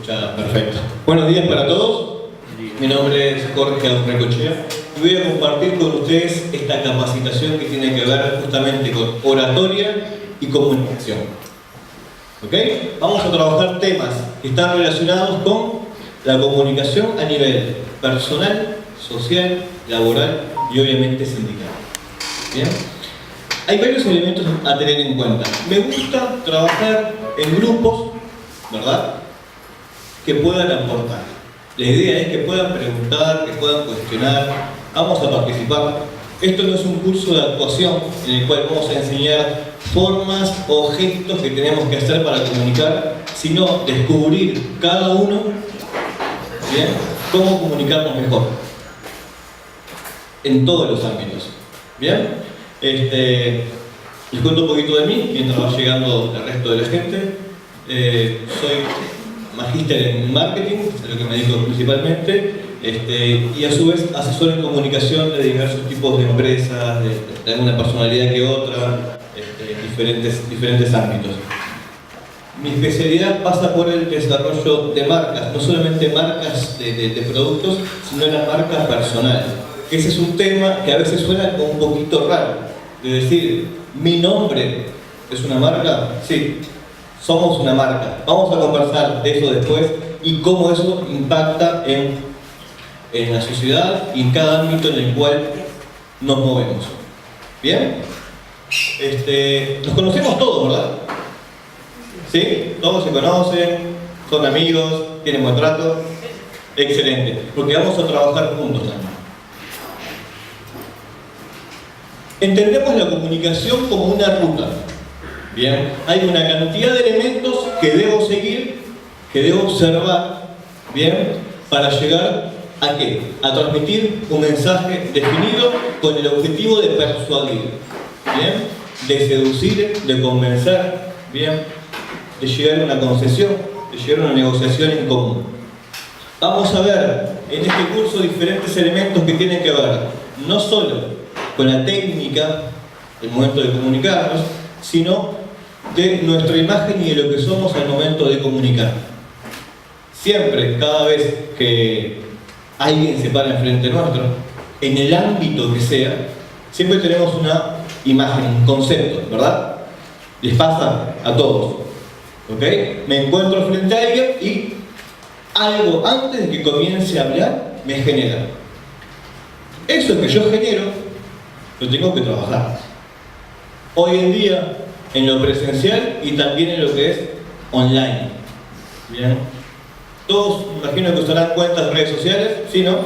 escucha perfecto. Buenos días para todos. Mi nombre es Jorge Aurrecochea y voy a compartir con ustedes esta capacitación que tiene que ver justamente con oratoria y comunicación. ¿Ok? Vamos a trabajar temas que están relacionados con la comunicación a nivel personal, social, laboral y obviamente sindical. ¿Bien? Hay varios elementos a tener en cuenta. Me gusta trabajar en grupos, ¿verdad?, que puedan aportar. La idea es que puedan preguntar, que puedan cuestionar. Vamos a participar. Esto no es un curso de actuación en el cual vamos a enseñar formas o gestos que tenemos que hacer para comunicar, sino descubrir cada uno, ¿bien?, cómo comunicarnos mejor en todos los ámbitos. ¿Bien? Les cuento un poquito de mí mientras va llegando el resto de la gente. Soy magíster en marketing, a lo que me dedico principalmente, y a su vez asesor en comunicación de diversos tipos de empresas, de alguna personalidad que otra, diferentes ámbitos. Mi especialidad pasa por el desarrollo de marcas, no solamente marcas de productos, sino la marca personal. Ese es un tema que a veces suena como un poquito raro, de decir, mi nombre es una marca. Sí, somos una marca. Vamos a conversar de eso después y cómo eso impacta en la sociedad y en cada ámbito en el cual nos movemos. ¿Bien? Nos conocemos todos, ¿verdad? ¿Sí? Todos se conocen, son amigos, tienen buen trato. Excelente, porque vamos a trabajar juntos también. Entendemos la comunicación como una ruta. Bien, hay una cantidad de elementos que debo seguir, que debo observar, bien, para llegar ¿a qué? A transmitir un mensaje definido con el objetivo de persuadir, bien, de seducir, de convencer, bien, de llegar a una concesión, de llegar a una negociación en común. Vamos a ver en este curso diferentes elementos que tienen que ver no solo con la técnica, el momento de comunicarnos, sino de nuestra imagen y de lo que somos al momento de comunicar. Siempre, cada vez que alguien se para enfrente nuestro, en el ámbito que sea, siempre tenemos una imagen, un concepto, ¿verdad? Les pasa a todos, ¿ok? Me encuentro frente a alguien y algo antes de que comience a hablar me genera. Eso que yo genero lo tengo que trabajar. Hoy en día, en lo presencial y también en lo que es online. ¿Bien? Todos, me imagino que usarán cuentas de redes sociales, ¿sí, no?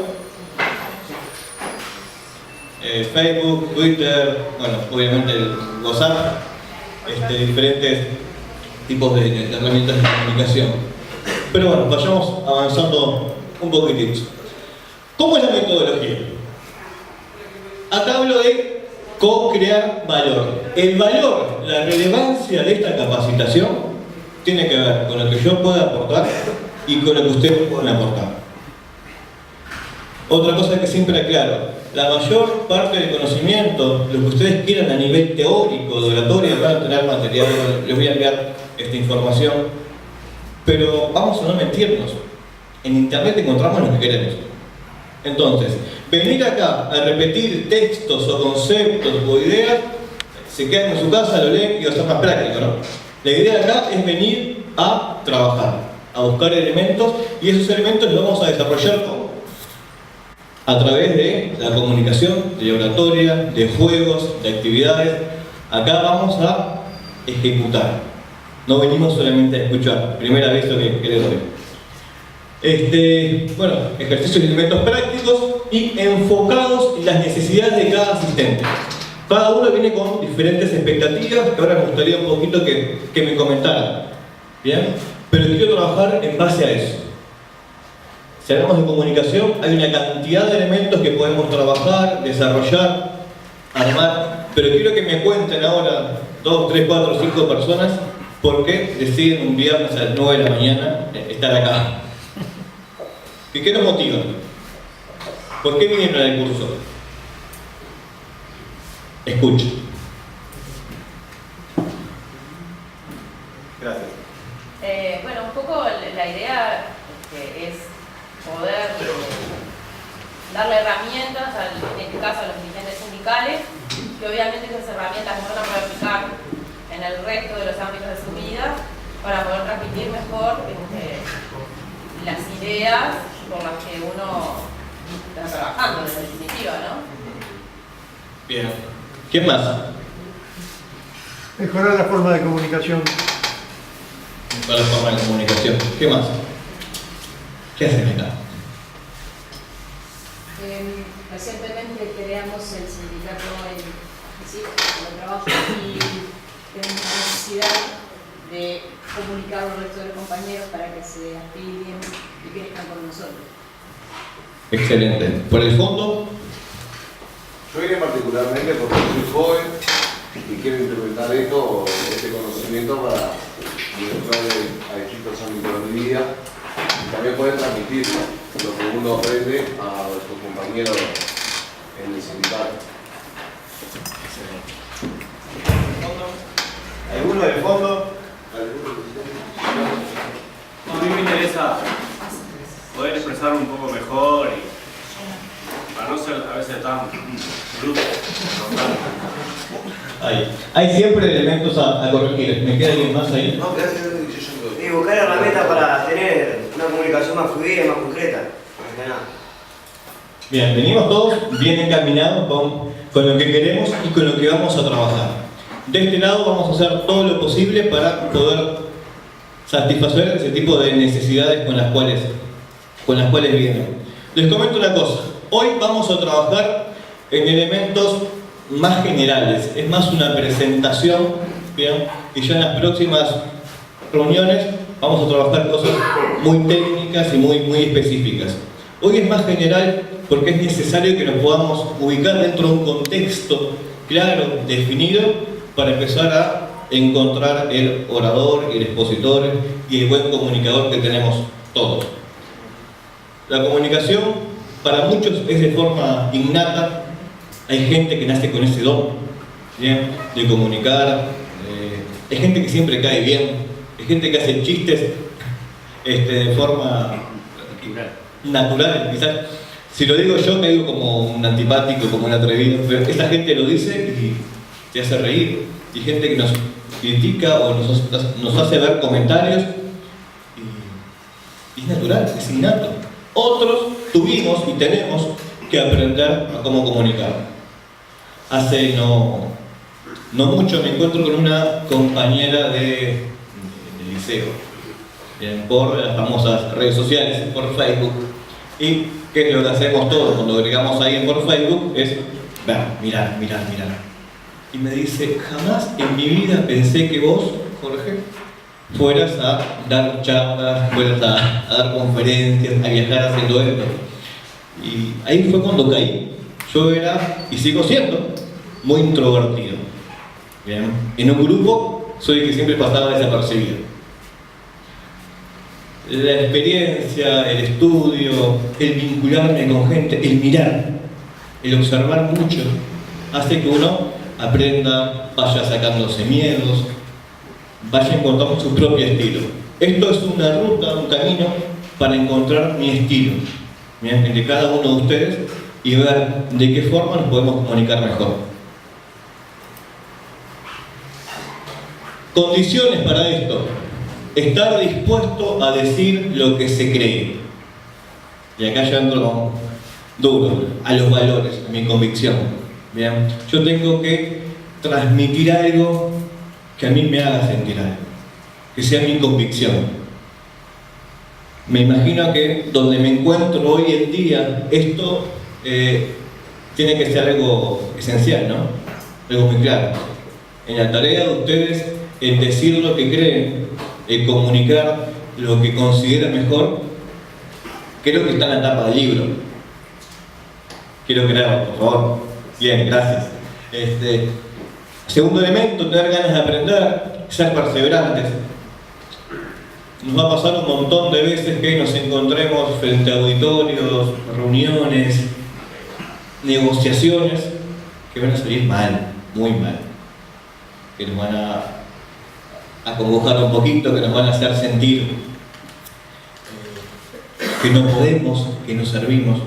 Facebook, Twitter, bueno, obviamente el WhatsApp, diferentes tipos de herramientas de comunicación. Pero bueno, vayamos avanzando un poquitito. ¿Cómo es la metodología? Acá hablo de co-crear valor. El valor, la relevancia de esta capacitación tiene que ver con lo que yo pueda aportar y con lo que ustedes pueden aportar. Otra cosa que siempre aclaro, la mayor parte del conocimiento, lo que ustedes quieran a nivel teórico, de oratoria, van a tener material, les voy a enviar esta información, pero vamos a no mentirnos, en internet encontramos lo que queremos. Entonces, venir acá a repetir textos o conceptos o ideas, se quedan en su casa, lo leen y va a ser más práctico, ¿no? La idea acá es venir a trabajar, a buscar elementos, y esos elementos los vamos a desarrollar a través de la comunicación, de la oratoria, de juegos, de actividades. Acá vamos a ejecutar. No venimos solamente a escuchar. Primer aviso que les doy. Bueno, ejercicios y elementos prácticos y enfocados en las necesidades de cada asistente. Cada uno viene con diferentes expectativas que ahora me gustaría un poquito que me comentaran. ¿Bien? Pero quiero trabajar en base a eso. Si hablamos de comunicación, hay una cantidad de elementos que podemos trabajar, desarrollar, armar, pero quiero que me cuenten ahora 2, 3, 4, 5 personas por qué deciden un viernes a las 9 de la mañana estar acá. ¿Y qué nos motiva? ¿Por qué vinieron al curso? Escucha. Gracias. Bueno, un poco la idea darle herramientas, en este caso a los dirigentes sindicales, que obviamente esas herramientas van a poder aplicar en el resto de los ámbitos de su vida para poder transmitir mejor las ideas por las que uno está trabajando, en definitiva, ¿no? Bien. ¿Qué más? Mejorar la forma de comunicación. Mejorar la forma de comunicación. ¿Qué más? ¿Qué hacen acá? Recientemente creamos el sindicato de trabajo y tenemos la necesidad de comunicar al resto de los compañeros para que se afilien y crezcan con nosotros. Excelente. ¿Por el fondo? Yo vine particularmente porque soy joven y quiero implementar este conocimiento para mostrarle a distintos ámbitos de mi vida y también poder transmitir lo que uno aprende a sus compañeros en el sindicato. ¿Alguno del fondo? A mí me interesa poder expresar un poco mejor y para no ser a veces tan bruto. Hay siempre elementos a corregir. ¿Me queda alguien más ahí? No, y buscar herramientas para tener una comunicación más fluida y más concreta. Más que nada. Bien, venimos todos bien encaminados con lo que queremos y con lo que vamos a trabajar. De este lado vamos a hacer todo lo posible para poder satisfacer ese tipo de necesidades con las cuales vienen. Les comento una cosa. Hoy vamos a trabajar en elementos más generales. Es más una presentación, ¿bien? Y ya en las próximas reuniones vamos a trabajar cosas muy técnicas y muy específicas. Hoy es más general porque es necesario que nos podamos ubicar dentro de un contexto claro, definido, para empezar a encontrar el orador, el expositor y el buen comunicador que tenemos todos. La comunicación para muchos es de forma innata. Hay gente que nace con ese don, ¿bien?, de comunicar. Hay gente que siempre cae bien. Hay gente que hace chistes de forma natural, quizás. Si lo digo yo, caigo como un antipático, como un atrevido, pero esa gente lo dice y te hace reír. Y gente que nos critica o nos hace ver comentarios y es natural, es innato. Otros tuvimos y tenemos que aprender a cómo comunicar. Hace no mucho me encuentro con una compañera de liceo, bien, por las famosas redes sociales, por Facebook. Y ¿qué es lo que hacemos todos cuando agregamos a alguien por Facebook? Es ver, mirar. Y me dice, jamás en mi vida pensé que vos, Jorge, fueras a dar charlas, fueras a dar conferencias, a viajar haciendo esto. Y ahí fue cuando caí. Yo era, y sigo siendo, muy introvertido. Bien. En un grupo soy el que siempre pasaba desapercibido. La experiencia, el estudio, el vincularme con gente, el mirar, el observar mucho, hace que uno aprenda, vaya sacándose miedos, vaya encontrando su propio estilo. Esto es una ruta, un camino para encontrar mi estilo, ¿bien?, entre cada uno de ustedes y ver de qué forma nos podemos comunicar mejor. Condiciones para esto: estar dispuesto a decir lo que se cree. Y acá yo entro duro a los valores, a mi convicción. Bien, yo tengo que transmitir algo que a mí me haga sentir algo, que sea mi convicción. Me imagino que donde me encuentro hoy en día, esto tiene que ser algo esencial, ¿no? Algo muy claro. En la tarea de ustedes, en decir lo que creen, en comunicar lo que consideran mejor, creo que está en la tapa del libro. Quiero creerlo, por favor. Bien, gracias. Segundo elemento, tener ganas de aprender, ser perseverantes. Nos va a pasar un montón de veces que nos encontremos frente a auditorios, reuniones, negociaciones que van a salir mal, muy mal. Que nos van a acongojar un poquito, que nos van a hacer sentir que no podemos, que no servimos.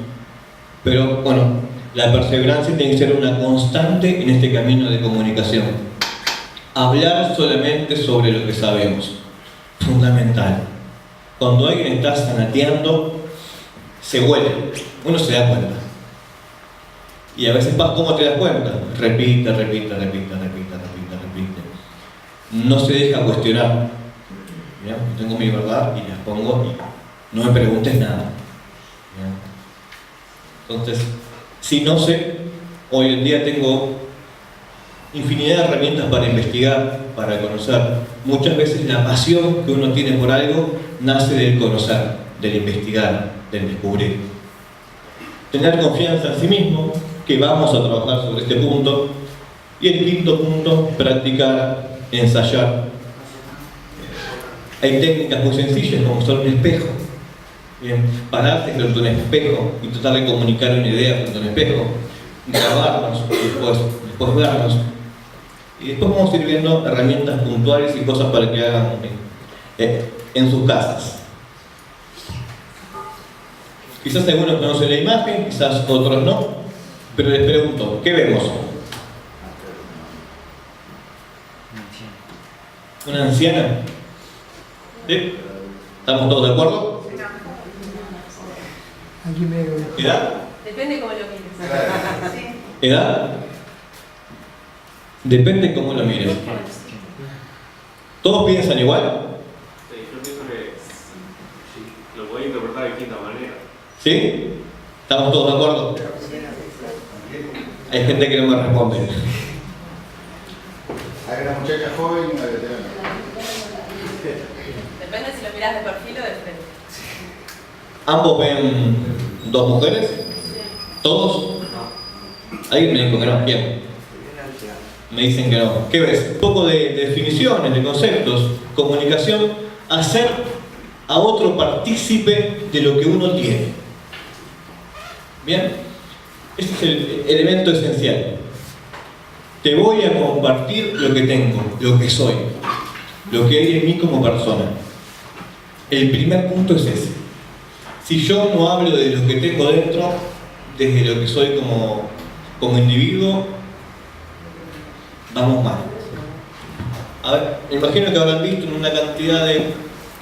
Pero bueno, la perseverancia tiene que ser una constante en este camino de comunicación. Hablar solamente sobre lo que sabemos, fundamental. Cuando alguien está zanateando, se huele, uno se da cuenta. Y a veces, ¿cómo te das cuenta? Repite. No se deja cuestionar. ¿Ya? Yo tengo mi verdad y la pongo y no me preguntes nada. ¿Ya? Entonces, si no sé, hoy en día tengo infinidad de herramientas para investigar, para conocer. Muchas veces la pasión que uno tiene por algo nace del conocer, del investigar, del descubrir. Tener confianza en sí mismo, que vamos a trabajar sobre este punto. Y el quinto punto, practicar, ensayar. Hay técnicas muy sencillas como usar un espejo. Bien, pararte frente a un espejo y tratar de comunicar una idea frente a un espejo, grabarnos y después vernos. Y después vamos a ir viendo herramientas puntuales y cosas para que hagan en sus casas. Quizás algunos conocen la imagen, quizás otros no, pero les pregunto, ¿qué vemos? ¿Una anciana? ¿Sí? ¿Estamos todos de acuerdo? ¿Edad? Depende cómo lo mires. ¿Edad? Depende cómo lo mires. ¿Todos piensan igual? Sí, yo pienso que lo voy a interpretar de distinta manera. ¿Sí? ¿Estamos todos de acuerdo? Hay gente que no me responde. Hay una muchacha joven y una veterana. Depende si lo miras de perfil o de frente. ¿Ambos ven dos mujeres? ¿Todos? ¿Alguien me dijo que no? ¿Quién? Me dicen que no. ¿Qué ves? Un poco de definiciones, de conceptos, comunicación, hacer a otro partícipe de lo que uno tiene. ¿Bien? Ese es el elemento esencial. Te voy a compartir lo que tengo, lo que soy, lo que hay en mí como persona. El primer punto es ese. Si yo no hablo de lo que tengo dentro, desde lo que soy como individuo, vamos mal. A ver, me imagino que habrán visto en una cantidad de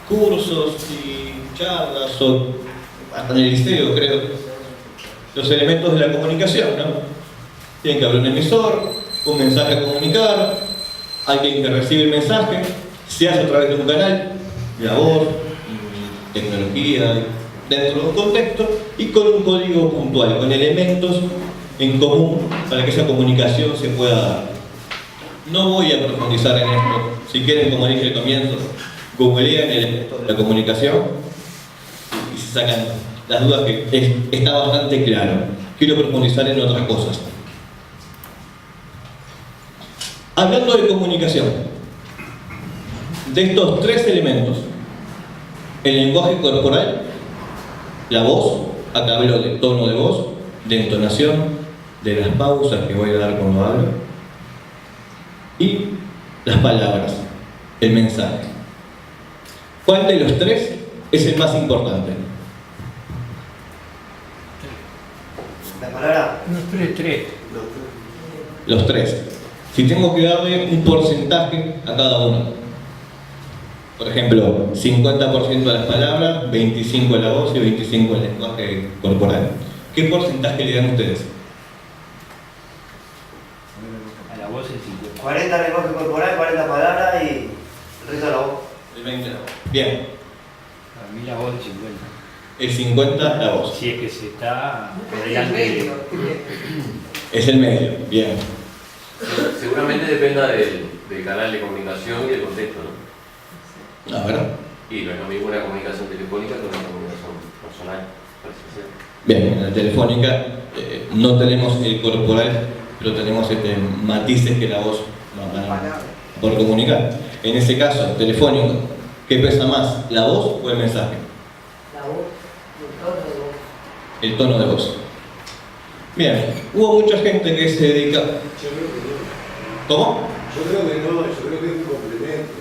cursos y charlas, o hasta en el liceo creo, los elementos de la comunicación, ¿no? Tienen que haber un emisor, un mensaje a comunicar, alguien que recibe el mensaje, se hace a través de un canal, la voz, tecnología, dentro de un contexto y con un código puntual, con elementos en común para que esa comunicación se pueda dar. No voy a profundizar en esto. Si quieren, como dije al comienzo, googlean elementos de la comunicación y se sacan las dudas, que está bastante claro. Quiero profundizar en otras cosas. Hablando de comunicación, de estos tres elementos, el lenguaje corporal, la voz, acá hablo de tono de voz, de entonación, de las pausas que voy a dar cuando hablo, y las palabras, el mensaje. ¿Cuál de los tres es el más importante? La palabra. Los tres. Si tengo que darle un porcentaje a cada uno, por ejemplo, 50% a las palabras, 25% a la voz y 25% al lenguaje corporal, ¿qué porcentaje le dan ustedes? A la voz el 50. 40 lenguaje corporal, 40 palabras y el resto de la voz. El 20% a la voz. Bien. A mí la voz el 50. El 50% la voz. Si es que se está por delante. Es el medio. Bien. Seguramente dependa del canal de comunicación y del contexto, ¿no? A ver. Y no es lo mismo una comunicación telefónica que una comunicación personal, parece ser. Bien, en la telefónica no tenemos el corporal, pero tenemos matices que la voz nos va a poder comunicar. En ese caso, telefónico, ¿qué pesa más, la voz o el mensaje? La voz, el tono de voz. El tono de voz. Bien, hubo mucha gente que se dedica... Yo creo que no. ¿Cómo? Yo creo que no, yo creo que es un complemento.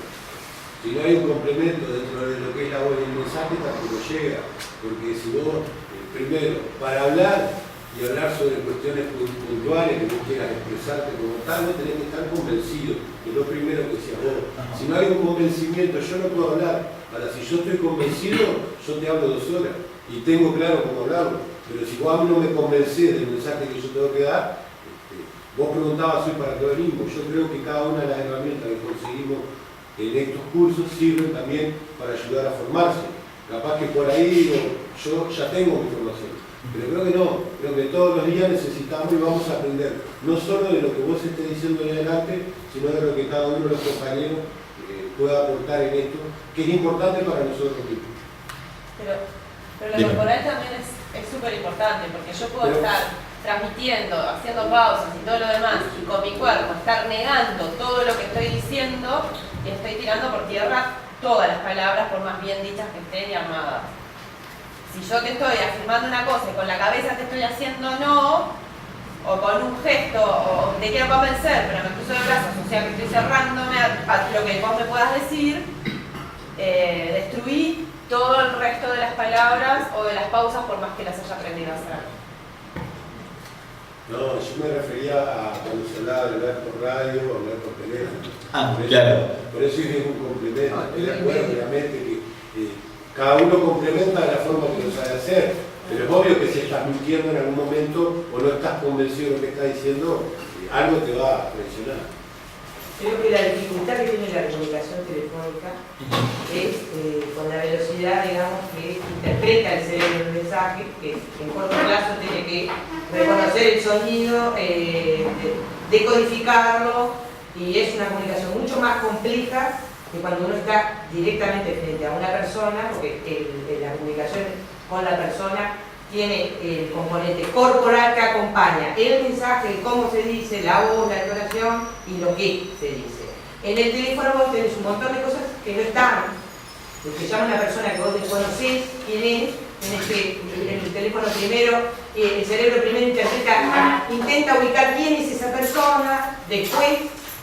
Si no hay un complemento dentro de lo que es la voz y el mensaje, tampoco llega. Porque si vos, primero, para hablar, y hablar sobre cuestiones puntuales que vos quieras expresarte como tal, no tenés que estar convencido, que es lo primero que decías vos. Si no hay un convencimiento, yo no puedo hablar. Ahora, si yo estoy convencido, yo te hablo 2 horas y tengo claro cómo hablarlo. Pero si vos a mí no me convencés del mensaje que yo tengo que dar, vos preguntabas hoy para qué venimos. Yo creo que cada una de las herramientas que conseguimos en estos cursos sirven también para ayudar a formarse. Capaz que por ahí digo, yo ya tengo mi formación. Pero creo que no, creo que todos los días necesitamos y vamos a aprender, no solo de lo que vos estés diciendo en adelante, sino de lo que cada uno de los compañeros pueda aportar en esto, que es importante para nosotros mismos. Pero lo corporal también es súper importante, porque yo puedo estar transmitiendo, haciendo pausas y todo lo demás, y con mi cuerpo estar negando todo lo que estoy diciendo, y estoy tirando por tierra todas las palabras, por más bien dichas que estén y armadas. Si yo te estoy afirmando una cosa y con la cabeza te estoy haciendo no, o con un gesto, o te quiero convencer, pero me cruzo de brazos, o sea que estoy cerrándome a lo que vos me puedas decir, destruí todo el resto de las palabras o de las pausas por más que las haya aprendido a hacer. No, yo me refería a cuando se hablaba de hablar por radio o hablar por teléfono. Por eso es un complemento. Estoy de acuerdo, obviamente, que cada uno complementa de la forma que lo sabe hacer, pero es obvio que si estás mintiendo en algún momento o no estás convencido de lo que estás diciendo, algo te va a presionar. Creo que la dificultad que tiene la comunicación telefónica es con la velocidad, digamos, que interpreta el cerebro el mensaje, que en corto plazo tiene que reconocer el sonido, decodificarlo, y es una comunicación mucho más compleja que cuando uno está directamente frente a una persona, porque la comunicación con la persona tiene el componente corporal que acompaña el mensaje, cómo se dice, la voz, la entonación y lo que se dice. En el teléfono vos tenés un montón de cosas que no están. Te llama una persona que vos desconocés quién es, tenés que en el teléfono primero, el cerebro primero intenta ubicar quién es esa persona, después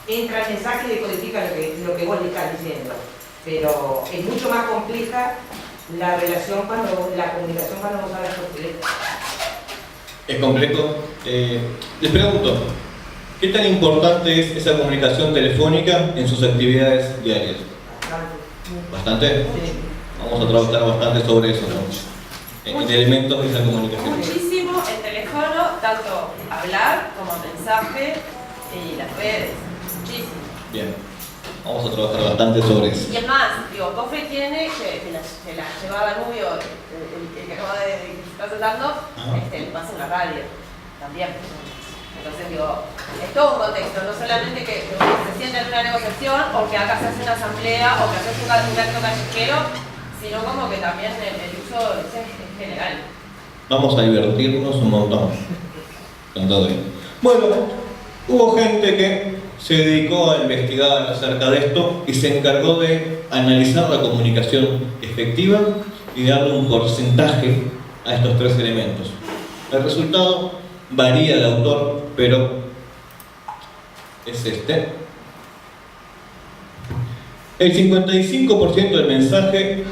entra el mensaje y decodifica lo que vos le estás diciendo. Pero es mucho más compleja la relación la comunicación cuando vos hablas por teléfono. Es complejo. Les pregunto, ¿qué tan importante es esa comunicación telefónica en sus actividades diarias? ¿Bastante? Sí. Vamos a trabajar bastante sobre eso, ¿no? En elementos de esa comunicación. Muchísimo el teléfono, tanto hablar como mensaje y las redes. Muchísimo. Bien. Vamos a trabajar bastante sobre eso. Y es más, digo, Cofre tiene que la lleva Danubio, el que acaba de estar tratando, le pasa en la radio también. Entonces digo, es todo un contexto, no solamente que se sienta en una negociación o que acá se hace una asamblea o que haces un acto callejero, sino como que también el uso es general. Vamos a divertirnos un montón con todo esto. Bueno, hubo gente que se dedicó a investigar acerca de esto y se encargó de analizar la comunicación efectiva y darle un porcentaje a estos 3 elementos. El resultado varía de autor, pero es este. El 55% del mensaje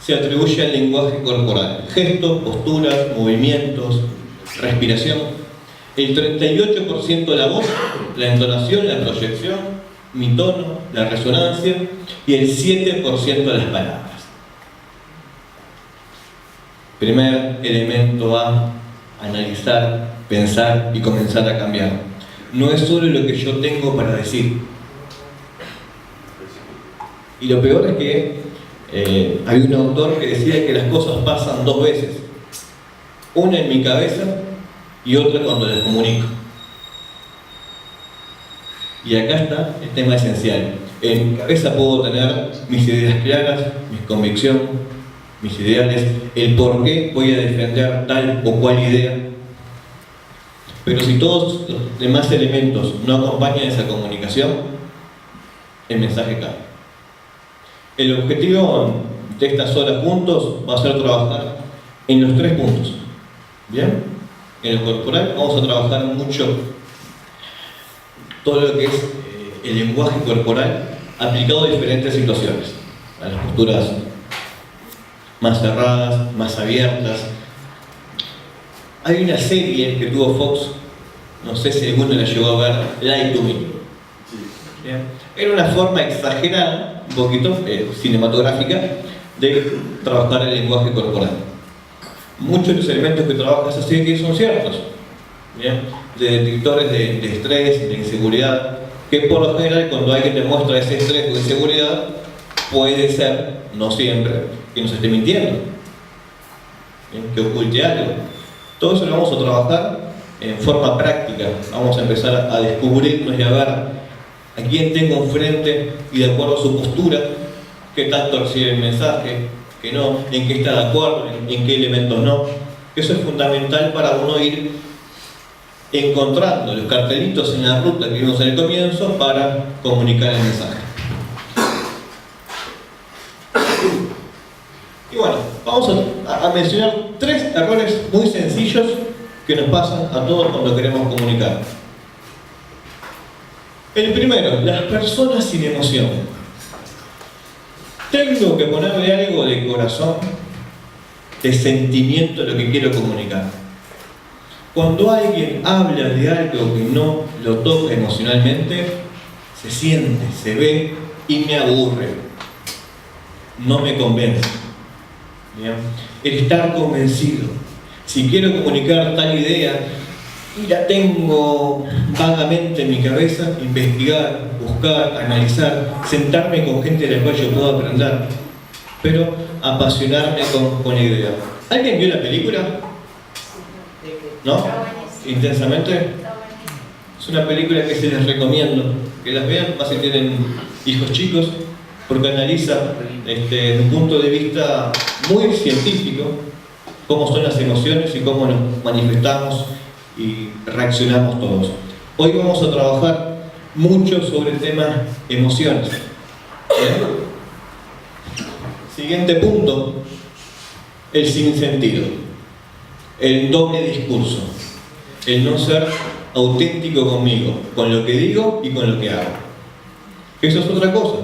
se atribuye al lenguaje corporal, gestos, posturas, movimientos, respiración. El 38% la voz, la entonación, la proyección, mi tono, la resonancia y el 7% las palabras. Primer elemento a analizar, pensar y comenzar a cambiar. No es solo lo que yo tengo para decir. Y lo peor es que hay un autor que decía que las cosas pasan 2 veces. Una en mi cabeza y otra cuando las comunico. Y acá está el tema esencial. En mi cabeza puedo tener mis ideas claras, mis convicciones, mis ideales, el por qué voy a defender tal o cual idea. Pero si todos los demás elementos no acompañan esa comunicación, el mensaje cae. El objetivo de estas horas juntos va a ser trabajar en los 3 puntos. ¿Bien? En el corporal vamos a trabajar mucho todo lo que es el lenguaje corporal aplicado a diferentes situaciones, a las posturas más cerradas, más abiertas, Hay una serie que tuvo Fox, no sé si alguno la llegó a ver, Lie to Me. ¿Bien? Era una forma exagerada, un poquito cinematográfica, de trabajar el lenguaje corporal. Muchos de los elementos que trabaja esa serie son ciertos, ¿bien? De detectores de estrés, de inseguridad, que por lo general cuando alguien demuestra ese estrés o inseguridad, puede ser, no siempre, que nos esté mintiendo, ¿bien? Que oculte algo. Todo eso lo vamos a trabajar en forma práctica. Vamos a empezar a descubrirnos y a ver a quién tengo enfrente y de acuerdo a su postura, qué tanto recibe el mensaje, que no, en qué está de acuerdo, en qué elementos no. Eso es fundamental para uno ir encontrando los cartelitos en la ruta que vimos en el comienzo para comunicar el mensaje. Y bueno, vamos a mencionar 3 errores muy sencillos que nos pasan a todos cuando queremos comunicar. El primero, las personas sin emoción. Tengo que ponerle algo de corazón, de sentimiento a lo que quiero comunicar. Cuando alguien habla de algo que no lo toca emocionalmente, se siente, se ve y me aburre. No me convence. ¿Bien? El estar convencido. Si quiero comunicar tal idea y la tengo vagamente en mi cabeza, investigar, buscar, analizar, sentarme con gente de la cual yo puedo aprender, pero apasionarme con la idea. ¿Alguien vio la película? ¿No? ¿Intensamente? Es una película que se les recomiendo que las vean, más si tienen hijos chicos, porque analiza desde un punto de vista muy científico cómo son las emociones y cómo nos manifestamos y reaccionamos todos. Hoy vamos a trabajar mucho sobre el tema emociones. ¿Bien? Siguiente punto, el sinsentido, el doble discurso, el no ser auténtico conmigo, con lo que digo y con lo que hago. Eso es otra cosa.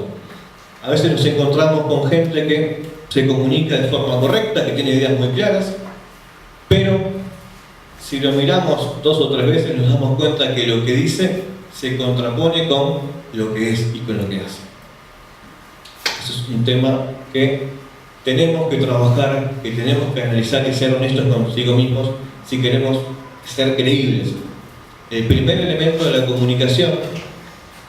A veces nos encontramos con gente que se comunica de forma correcta, que tiene ideas muy claras, pero si lo miramos 2 o 3 veces nos damos cuenta que lo que dice se contrapone con lo que es y con lo que hace. Eso es un tema que tenemos que trabajar, que tenemos que analizar y ser honestos consigo mismos si queremos ser creíbles. El primer elemento de la comunicación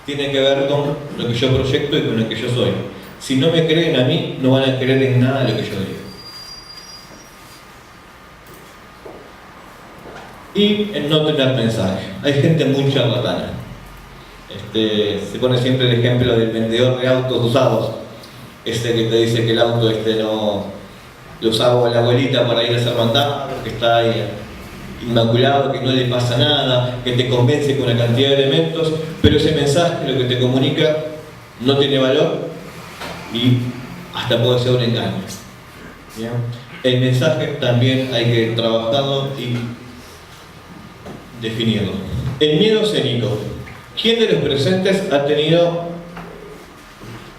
tiene que ver con lo que yo proyecto y con lo que yo soy. Si no me creen a mí, no van a creer en nada de lo que yo digo. Y el no tener mensaje. Hay gente muy charlatana. Se pone siempre el ejemplo del vendedor de autos usados. Que te dice que el auto no lo usaba la abuelita para ir a hacer mandado, que está ahí inmaculado, que no le pasa nada, que te convence con una cantidad de elementos, pero ese mensaje, lo que te comunica, no tiene valor y hasta puede ser un engaño. ¿Bien? El mensaje también hay que trabajarlo y definirlo. El miedo escénico. ¿Quién de los presentes ha tenido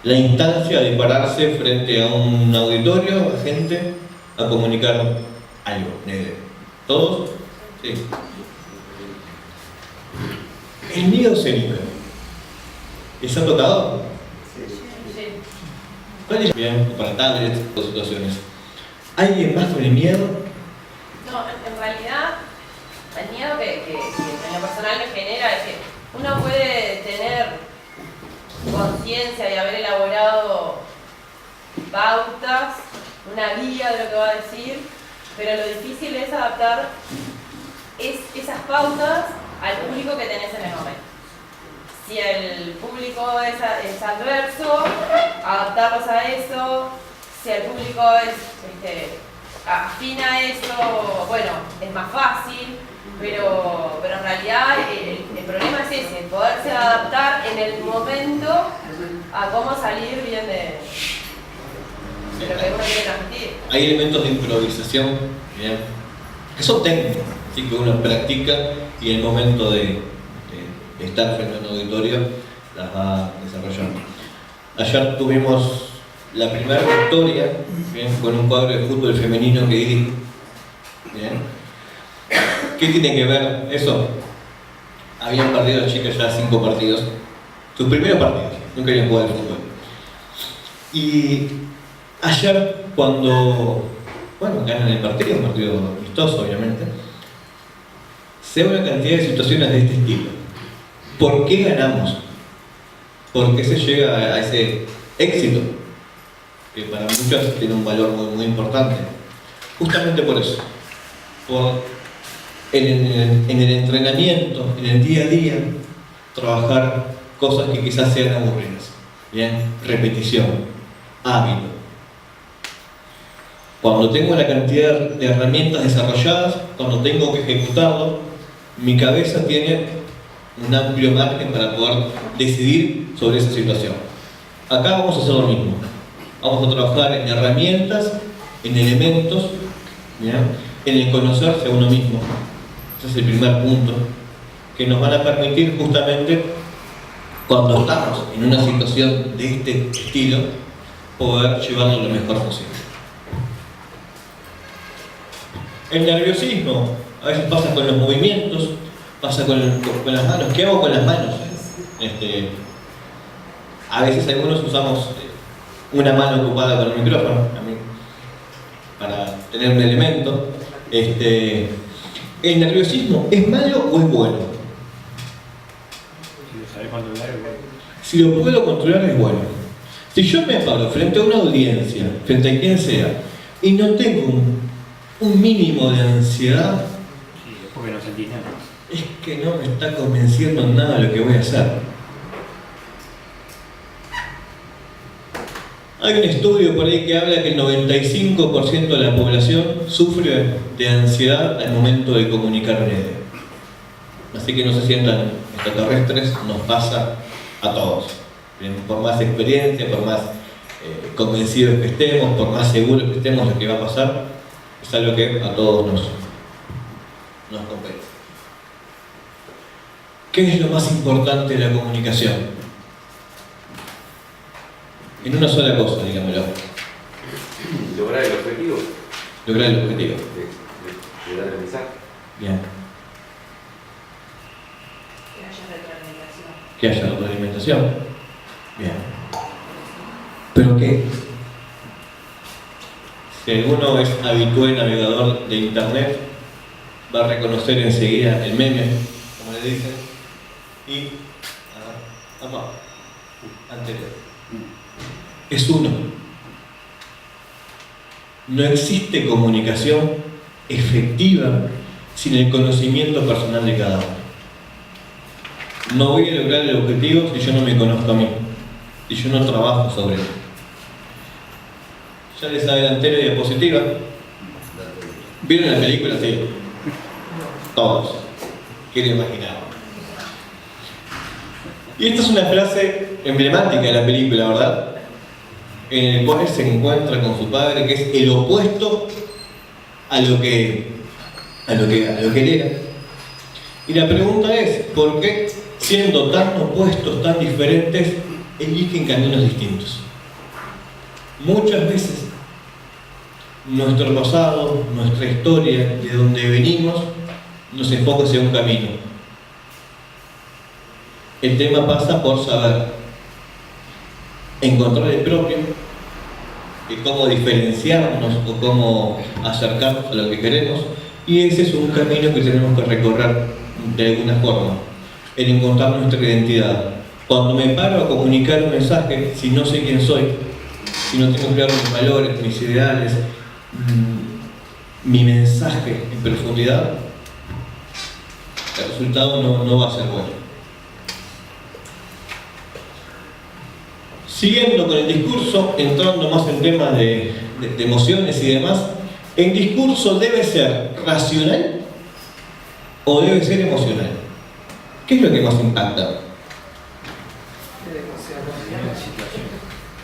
la instancia de pararse frente a un auditorio, a gente, a comunicar algo? ¿Todos? Sí. El miedo escénico. ¿Les ha tocado? ¿Cuál es? Bien, para tablets o situaciones. ¿Alguien más con el miedo? No, en realidad, el miedo que en lo personal me genera es que uno puede tener conciencia y haber elaborado pautas, una guía de lo que va a decir, pero lo difícil es adaptar esas pautas al público que tenés en el momento. Si el público es adverso, adaptarlos a eso. Si el público es afín a eso, bueno, es más fácil, pero en realidad el problema es ese, poderse adaptar en el momento a cómo salir bien de lo que uno quiere transmitir. Hay elementos de improvisación, ¿bien?, que son técnicos, así que uno practica y en el momento de estar frente a un auditorio las va desarrollando. Ayer tuvimos la primera victoria, ¿bien?, con un cuadro de fútbol femenino que di, ¿bien?, ¿Qué tiene que ver eso? Habían perdido las chicas ya 5 partidos. Sus primeros partidos, no querían jugar al fútbol. Y ayer, cuando ganan el partido, un partido amistoso obviamente, se ve una cantidad de situaciones de este estilo. ¿Por qué ganamos? ¿Por qué se llega a ese éxito? Que para muchos tiene un valor muy importante. Justamente por eso. En el entrenamiento, en el día a día, trabajar cosas que quizás sean aburridas. Bien, repetición, hábito. Cuando tengo la cantidad de herramientas desarrolladas, cuando tengo que ejecutarlo, mi cabeza tiene un amplio margen para poder decidir sobre esa situación. Acá vamos a hacer lo mismo. Vamos a trabajar en herramientas, en elementos, ¿bien?, en el conocerse a uno mismo. Ese es el primer punto, que nos van a permitir justamente, cuando estamos en una situación de este estilo, poder llevarlo lo mejor posible. El nerviosismo a veces pasa con los movimientos, pasa con las manos. ¿Qué hago con las manos? A veces algunos usamos una mano ocupada con el micrófono para tener un elemento. ¿El nerviosismo es malo o es bueno? Si lo sabes controlar es bueno. Si lo puedo controlar es bueno. Si yo me paro frente a una audiencia, frente a quien sea, y no tengo un mínimo de ansiedad, Sí, es porque no sentís nada. es que no me está convenciendo en nada lo que voy a hacer. Hay un estudio por ahí que habla que el 95% de la población sufre de ansiedad al momento de comunicar una idea. Así que no se sientan extraterrestres, nos pasa a todos. Bien, por más experiencia, por más convencidos que estemos, por más seguros que estemos de lo que va a pasar, es algo que a todos nos compete. ¿Qué es lo más importante de la comunicación? En una sola cosa, digámoslo. Lograr el objetivo. Lograr el objetivo. De dar el mensaje. Bien. Que haya retroalimentación. Que haya retroalimentación. Bien. ¿Pero qué? Si alguno es habitual navegador de internet, va a reconocer enseguida el meme, como le dicen, y anterior. Es uno. No existe comunicación efectiva sin el conocimiento personal de cada uno. No voy a lograr el objetivo si yo no me conozco a mí, si yo no trabajo sobre él. Ya les adelanté la diapositiva. ¿Vieron la película? Sí. Todos. ¿Qué lo imaginaban? Y esta es una frase emblemática de la película, ¿verdad? En el cual se encuentra con su padre, que es el opuesto a lo que él era. Y la pregunta es, ¿por qué, siendo tan opuestos, tan diferentes, eligen caminos distintos? Muchas veces nuestro pasado, nuestra historia, de donde venimos, nos enfoca hacia un camino. El tema pasa por saber encontrar el propio, y cómo diferenciarnos o cómo acercarnos a lo que queremos, y ese es un camino que tenemos que recorrer de alguna forma, en encontrar nuestra identidad. Cuando me paro a comunicar un mensaje, si no sé quién soy, si no tengo claro mis valores, mis ideales, mi mensaje en profundidad, el resultado no va a ser bueno. Siguiendo con el discurso, entrando más en temas de emociones y demás, ¿el discurso debe ser racional o debe ser emocional? ¿Qué es lo que más impacta?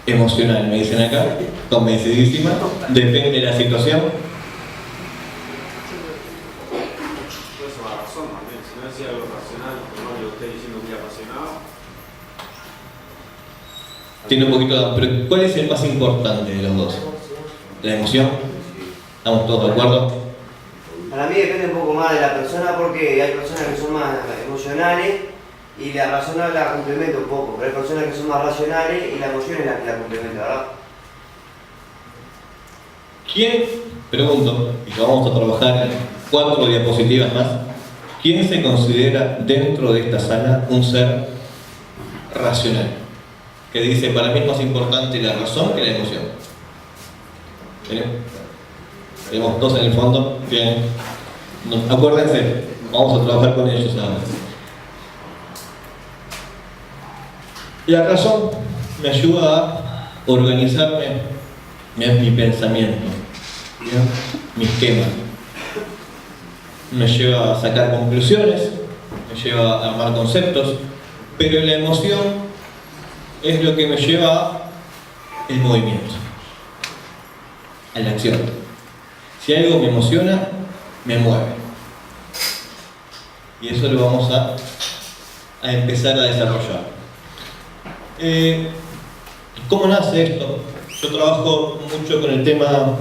Emocional, me dicen acá, convencidísima, depende de la situación. Puede ser una razón también, si no decía algo racional, como lo estoy diciendo muy apasionado. Tiene un poquito de... Pero ¿cuál es el más importante de los dos? ¿La emoción? ¿Estamos todos de acuerdo? Para mí depende un poco más más de la persona porque hay personas que son más emocionales y la razón la complementa un poco, pero hay personas que son más racionales y la emoción es la que la complementa, ¿verdad? ¿Quién, pregunto, y vamos a trabajar en 4 diapositivas más, quién se considera dentro de esta sala un ser racional? Que dice, para mí es más importante la razón que la emoción. Tenemos 2 en el fondo. Bien. Acuérdense, vamos a trabajar con ellos ahora. La razón me ayuda a organizarme mi pensamiento, ¿bien? Mi esquema. Me lleva a sacar conclusiones, me lleva a armar conceptos, pero la emoción es lo que me lleva al movimiento, a la acción. Si algo me emociona, me mueve. Y eso lo vamos a empezar a desarrollar. ¿Cómo nace esto? Yo trabajo mucho con el tema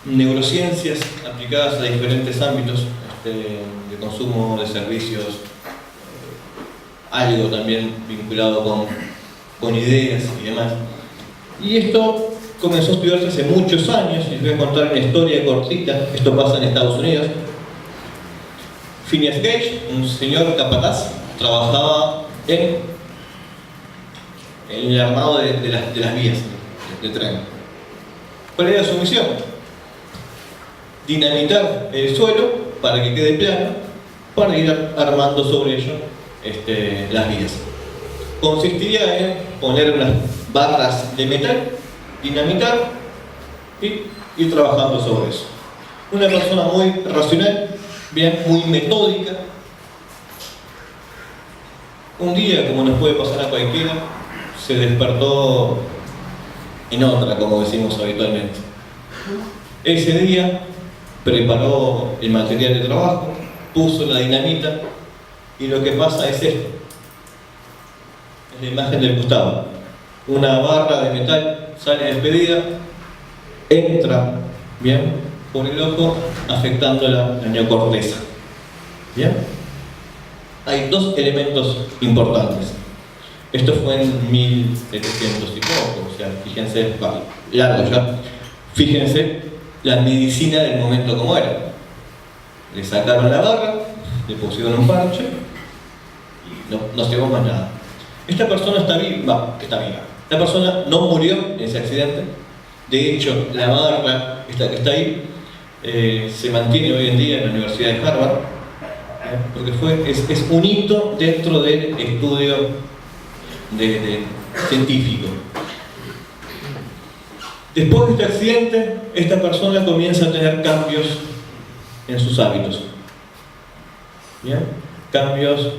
neurociencias aplicadas a diferentes ámbitos de consumo de servicios, algo también vinculado con ideas y demás. Y esto comenzó a estudiarse hace muchos años, y les voy a contar una historia cortita. Esto pasa en Estados Unidos. Phineas Gage, un señor capataz, trabajaba en el armado de las vías de tren. ¿Cuál era su misión? Dinamitar el suelo para que quede plano, para ir armando sobre ello las vías. Consistía en poner unas barras de metal, dinamitar y ir trabajando sobre eso. Una persona muy racional, bien, muy metódica. Un día, como nos puede pasar a cualquiera, se despertó en otra, como decimos habitualmente. Ese día preparó el material de trabajo, puso la dinamita y lo que pasa es esto. Es la imagen del Gustavo. Una barra de metal sale despedida, entra, bien, por el ojo, afectando la neocorteza. ¿Bien? Hay 2 elementos importantes. Esto fue en 1700 y poco, o sea, fíjense, largo ya. Fíjense la medicina del momento como era. Le sacaron la barra, le pusieron un parche y no se llevó más nada. Esta persona está viva. Esta persona no murió en ese accidente. De hecho, la barra, esta que está ahí, se mantiene hoy en día en la Universidad de Harvard, porque es un hito dentro del estudio científico. Después de este accidente, esta persona comienza a tener cambios en sus hábitos. ¿Bien? Cambios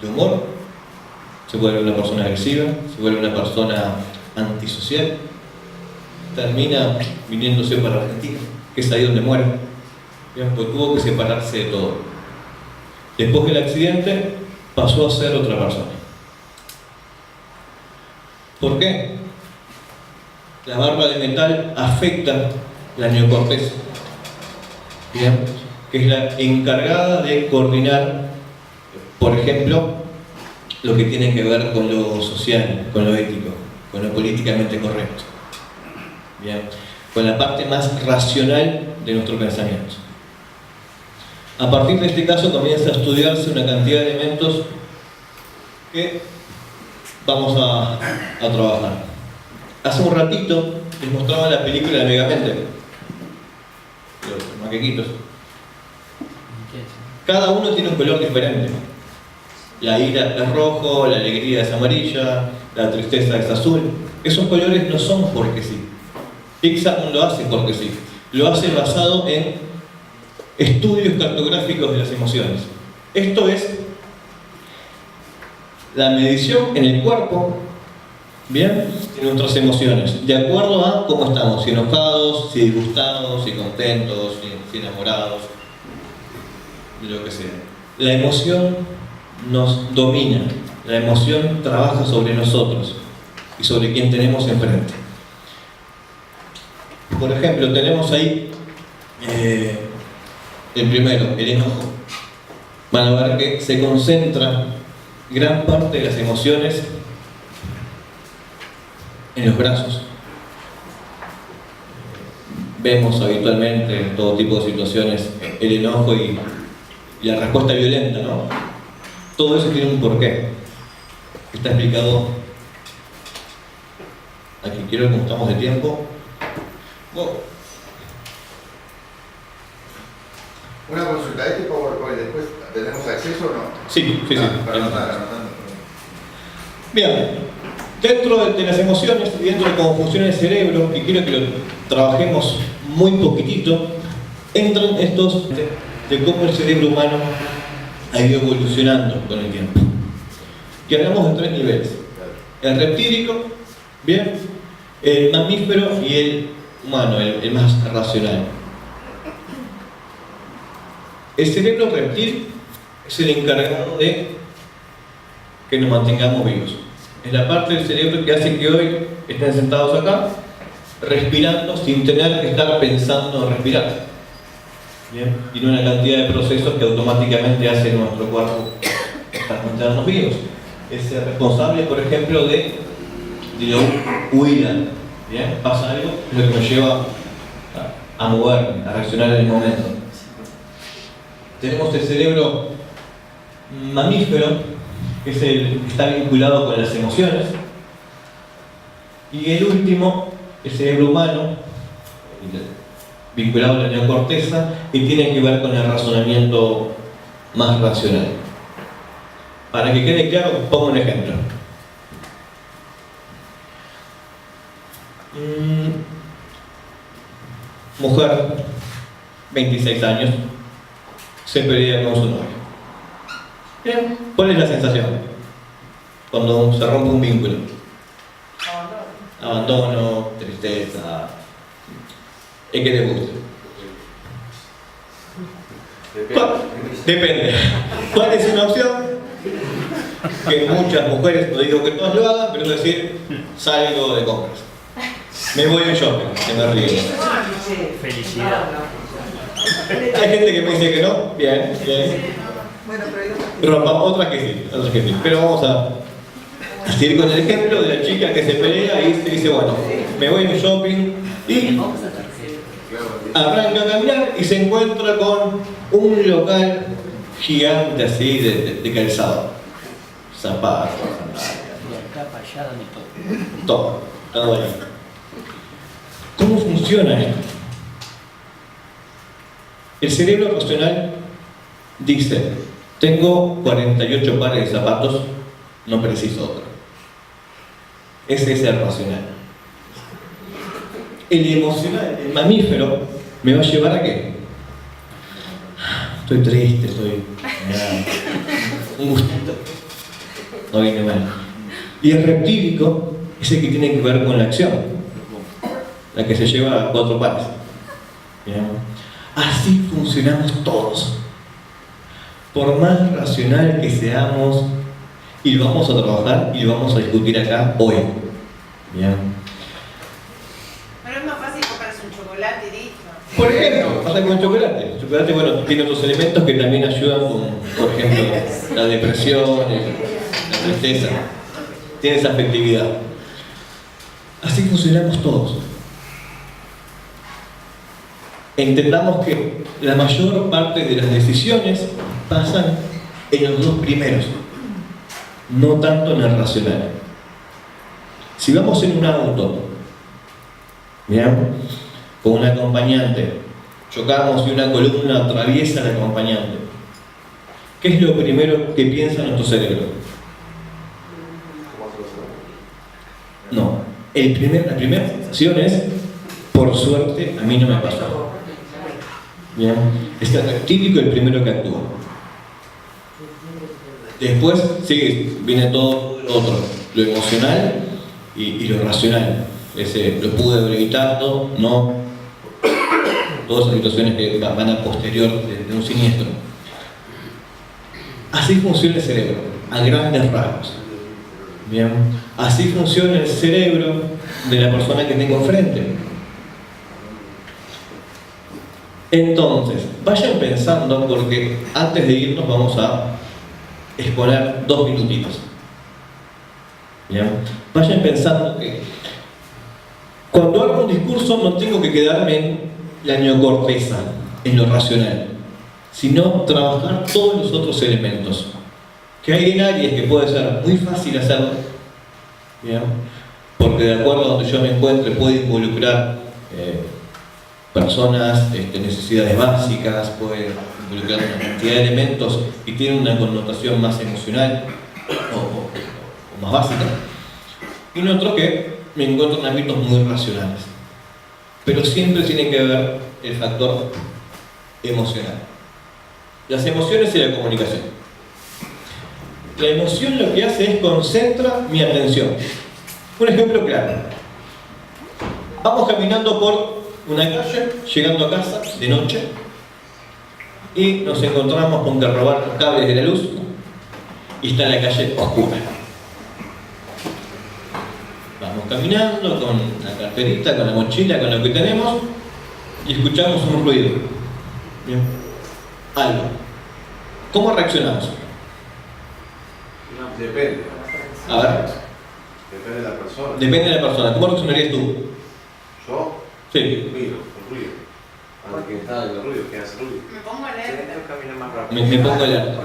de humor, se vuelve una persona agresiva, se vuelve una persona antisocial, termina viniéndose para Argentina, que es ahí donde muere. ¿Bien? Pues tuvo que separarse de todo. Después del accidente, pasó a ser otra persona. ¿Por qué? La barra de metal afecta la neocorteza, ¿bien? Que es la encargada de coordinar, por ejemplo, lo que tiene que ver con lo social, con lo ético, con lo políticamente correcto, ¿bien? Con la parte más racional de nuestro pensamiento. A partir de este caso comienza a estudiarse una cantidad de elementos que vamos a trabajar. Hace un ratito les mostraba la película de Megamente, los maquequitos. Cada uno tiene un color diferente. La ira es rojo, la alegría es amarilla, la tristeza es azul. Esos colores no son porque sí. Pixar no lo hace porque sí. Lo hace basado en estudios cartográficos de las emociones. Esto es la medición en el cuerpo, bien, de nuestras emociones, de acuerdo a cómo estamos, si enojados, si disgustados, si contentos, si enamorados, de lo que sea. La emoción nos domina, la emoción trabaja sobre nosotros y sobre quien tenemos enfrente. Por ejemplo, tenemos ahí El primero, el enojo. Van a ver que se concentra gran parte de las emociones en los brazos. Vemos habitualmente en todo tipo de situaciones el enojo y la respuesta violenta, ¿no? Todo eso tiene un porqué. Está explicado aquí. Quiero, como estamos de tiempo. Una consulta, ¿este PowerPoint después tenemos acceso o no? Sí. Para anotar. Bien, dentro de las emociones y dentro de cómo funciona el cerebro, y quiero que lo trabajemos muy poquitito, entran estos de cómo el cerebro humano ha ido evolucionando con el tiempo. Y hablamos de 3 niveles: el reptílico, bien, el mamífero y el humano, el más racional. El cerebro reptil es el encargado de que nos mantengamos vivos. Es la parte del cerebro que hace que hoy estén sentados acá, respirando sin tener que estar pensando en respirar. Bien, tiene una cantidad de procesos que automáticamente hace nuestro cuerpo para mantenernos vivos. Es el responsable, por ejemplo, de la huida. Bien, pasa algo, es lo que nos lleva a moverme, a reaccionar en el momento. Tenemos el cerebro mamífero, que es el que está vinculado con las emociones, y el último, el cerebro humano, vinculado a la neocorteza, y tiene que ver con el razonamiento más racional. Para que quede claro, pongo un ejemplo. Mujer, 26 años, se pelea con su novio. Bien, ¿cuál es la sensación cuando se rompe un vínculo? Abandono, tristeza, ¿y qué te gusta? Depende. ¿Cuál es una opción? Que muchas mujeres, no digo que todas lo hagan, pero es decir, salgo de compras. Me voy a shopping, se me ríe. Felicidad. Hay gente que me dice que no, bien. Otras que sí. Pero vamos a seguir con el ejemplo de la chica que se pelea y se dice, bueno, me voy a un shopping y arranca a caminar y se encuentra con un local gigante así de calzado. Zapatos, sandalias. Todo ahí. ¿Cómo funciona esto? El cerebro racional dice, tengo 48 pares de zapatos, no preciso otro. Ese es el racional. El emocional, el mamífero, me va a llevar a qué? Estoy triste, un gustito. No viene mal. Y el reptílico es el que tiene que ver con la acción, la que se lleva a 4 pares. ¿Bien? Así funcionamos todos. Por más racional que seamos, y lo vamos a trabajar y lo vamos a discutir acá hoy. Bien. Pero es más fácil comprarse un chocolate y listo. Por ejemplo, pasa con el chocolate. El chocolate, bueno, tiene otros elementos que también ayudan, como por ejemplo la depresión, la tristeza. Tiene esa afectividad. Así funcionamos todos. Entendamos que la mayor parte de las decisiones pasan en los 2 primeros, no tanto en el racional. Si vamos en un auto, ¿bien?, con un acompañante, chocamos y una columna atraviesa al acompañante, ¿qué es lo primero que piensa nuestro cerebro? No, la primera sensación es, por suerte, a mí no me pasó. Bien, es el reptílico el primero que actúa. Después viene todo lo otro, lo emocional y lo racional. Ese lo pude haber evitado, no. Todas esas situaciones que van a posterior de un siniestro. Así funciona el cerebro, a grandes rasgos. Bien, así funciona el cerebro de la persona que tengo enfrente. Entonces, vayan pensando, porque antes de irnos vamos a exponer 2 minutitos. ¿Bien? Vayan pensando que cuando hago un discurso no tengo que quedarme en la neocorteza, en lo racional, sino trabajar todos los otros elementos. Que hay en áreas que puede ser muy fácil hacerlo, ¿bien? Porque de acuerdo a donde yo me encuentre puede involucrar personas, necesidades básicas, puede involucrar una cantidad de elementos y tiene una connotación más emocional o más básica. Y en otro que me encuentro en ámbitos muy racionales. Pero siempre tiene que haber el factor emocional. Las emociones y la comunicación. La emoción lo que hace es concentra mi atención. Un ejemplo claro. Vamos caminando por una calle, llegando a casa de noche, y nos encontramos con que robar los cables de la luz y está la calle oscura. Vamos caminando con la carterita, con la mochila, con lo que tenemos y escuchamos un ruido. Bien. Algo. ¿Cómo reaccionamos? Depende. A ver. Depende de la persona. Depende de la persona. ¿Cómo reaccionarías tú? ¿Yo? Sí. Miro, el ruido. A ver quién está en el ruido, quién hace ruido. Me pongo alerta. Me pongo alerta.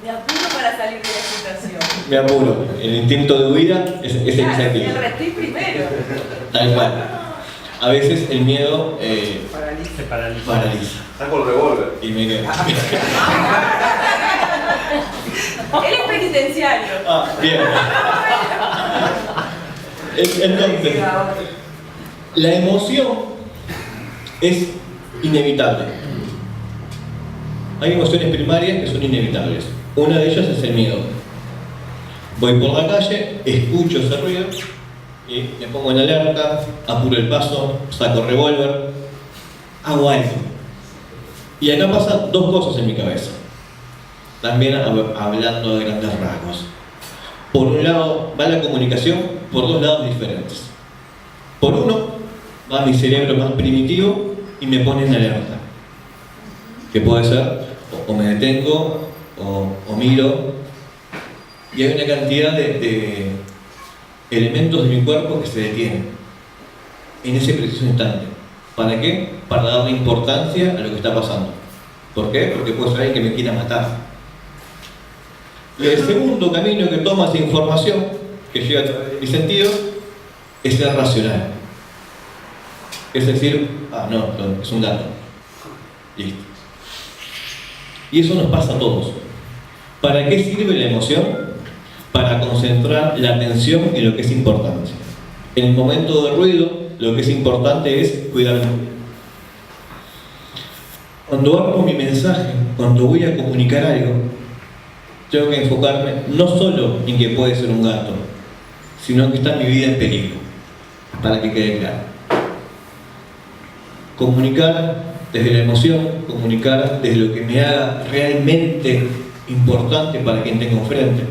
Me apuro para salir de la situación. Me apuro. El instinto de huida es el Claro, que el respeto primero. Tal cual. A veces el miedo Se paraliza. paraliza. Saco el revólver. Y me quedo. Él es penitenciario. Ah, bien. Entonces, la emoción es inevitable. Hay emociones primarias que son inevitables. Una de ellas es el miedo. Voy por la calle, escucho ese ruido y me pongo en alerta, apuro el paso, saco el revólver, hago algo. Y acá pasan 2 cosas en mi cabeza. También hablando de grandes rasgos. Por un lado va la comunicación por 2 lados diferentes. Por uno va mi cerebro más primitivo y me pone en alerta. Que puede ser o me detengo o miro. Y hay una cantidad de elementos de mi cuerpo que se detienen en ese preciso instante. ¿Para qué? Para darle importancia a lo que está pasando. ¿Por qué? Porque puede ser alguien que me quiera matar. Y el segundo camino que toma esa información, que llega a través de mis sentidos, es el racional. Es decir, no, es un gato. Listo. Y eso nos pasa a todos. ¿Para qué sirve la emoción? Para concentrar la atención en lo que es importante. En el momento de ruido, lo que es importante es cuidarme. Cuando armo mi mensaje, cuando voy a comunicar algo, tengo que enfocarme no solo en que puede ser un gato, sino que está mi vida en peligro, para que quede claro. Comunicar desde la emoción, comunicar desde lo que me haga realmente importante para quien tengo enfrente.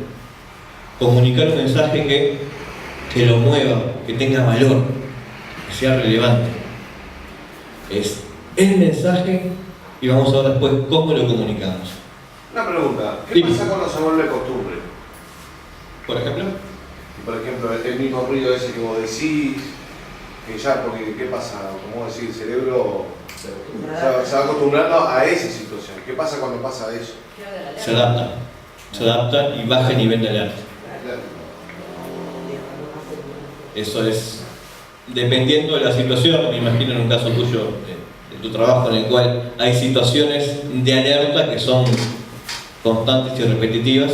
Comunicar un mensaje que lo mueva, que tenga valor, que sea relevante. Es el mensaje y vamos a ver después cómo lo comunicamos. Una pregunta, ¿qué pasa cuando se vuelve costumbre? Por ejemplo, el mismo ruido ese que vos decís, que ya, porque ¿qué pasa? Como vos decís, el cerebro se va acostumbrando a esa situación. ¿Qué pasa cuando pasa eso? se adapta y baja el nivel de alerta. Eso es, dependiendo de la situación, me imagino en un caso tuyo, de tu trabajo, en el cual hay situaciones de alerta que son constantes y repetitivas.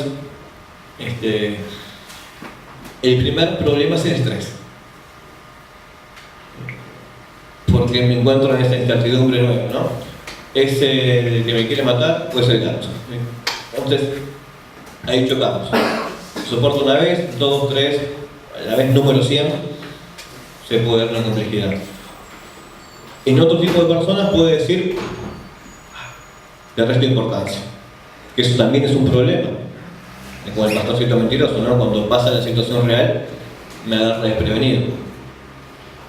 El primer problema es el estrés, porque me encuentro en esa incertidumbre nueva, ¿no? ¿Es el que me quiere matar o es el gato? Entonces, ahí chocamos. Soporto una vez, 2, 3, a la vez número 100, se puede ver una complejidad. En otro tipo de personas puede decir, le resto importancia, que eso también es un problema. Es como el pastorcito mentiroso, ¿no? Cuando pasa la situación real, me agarra desprevenido.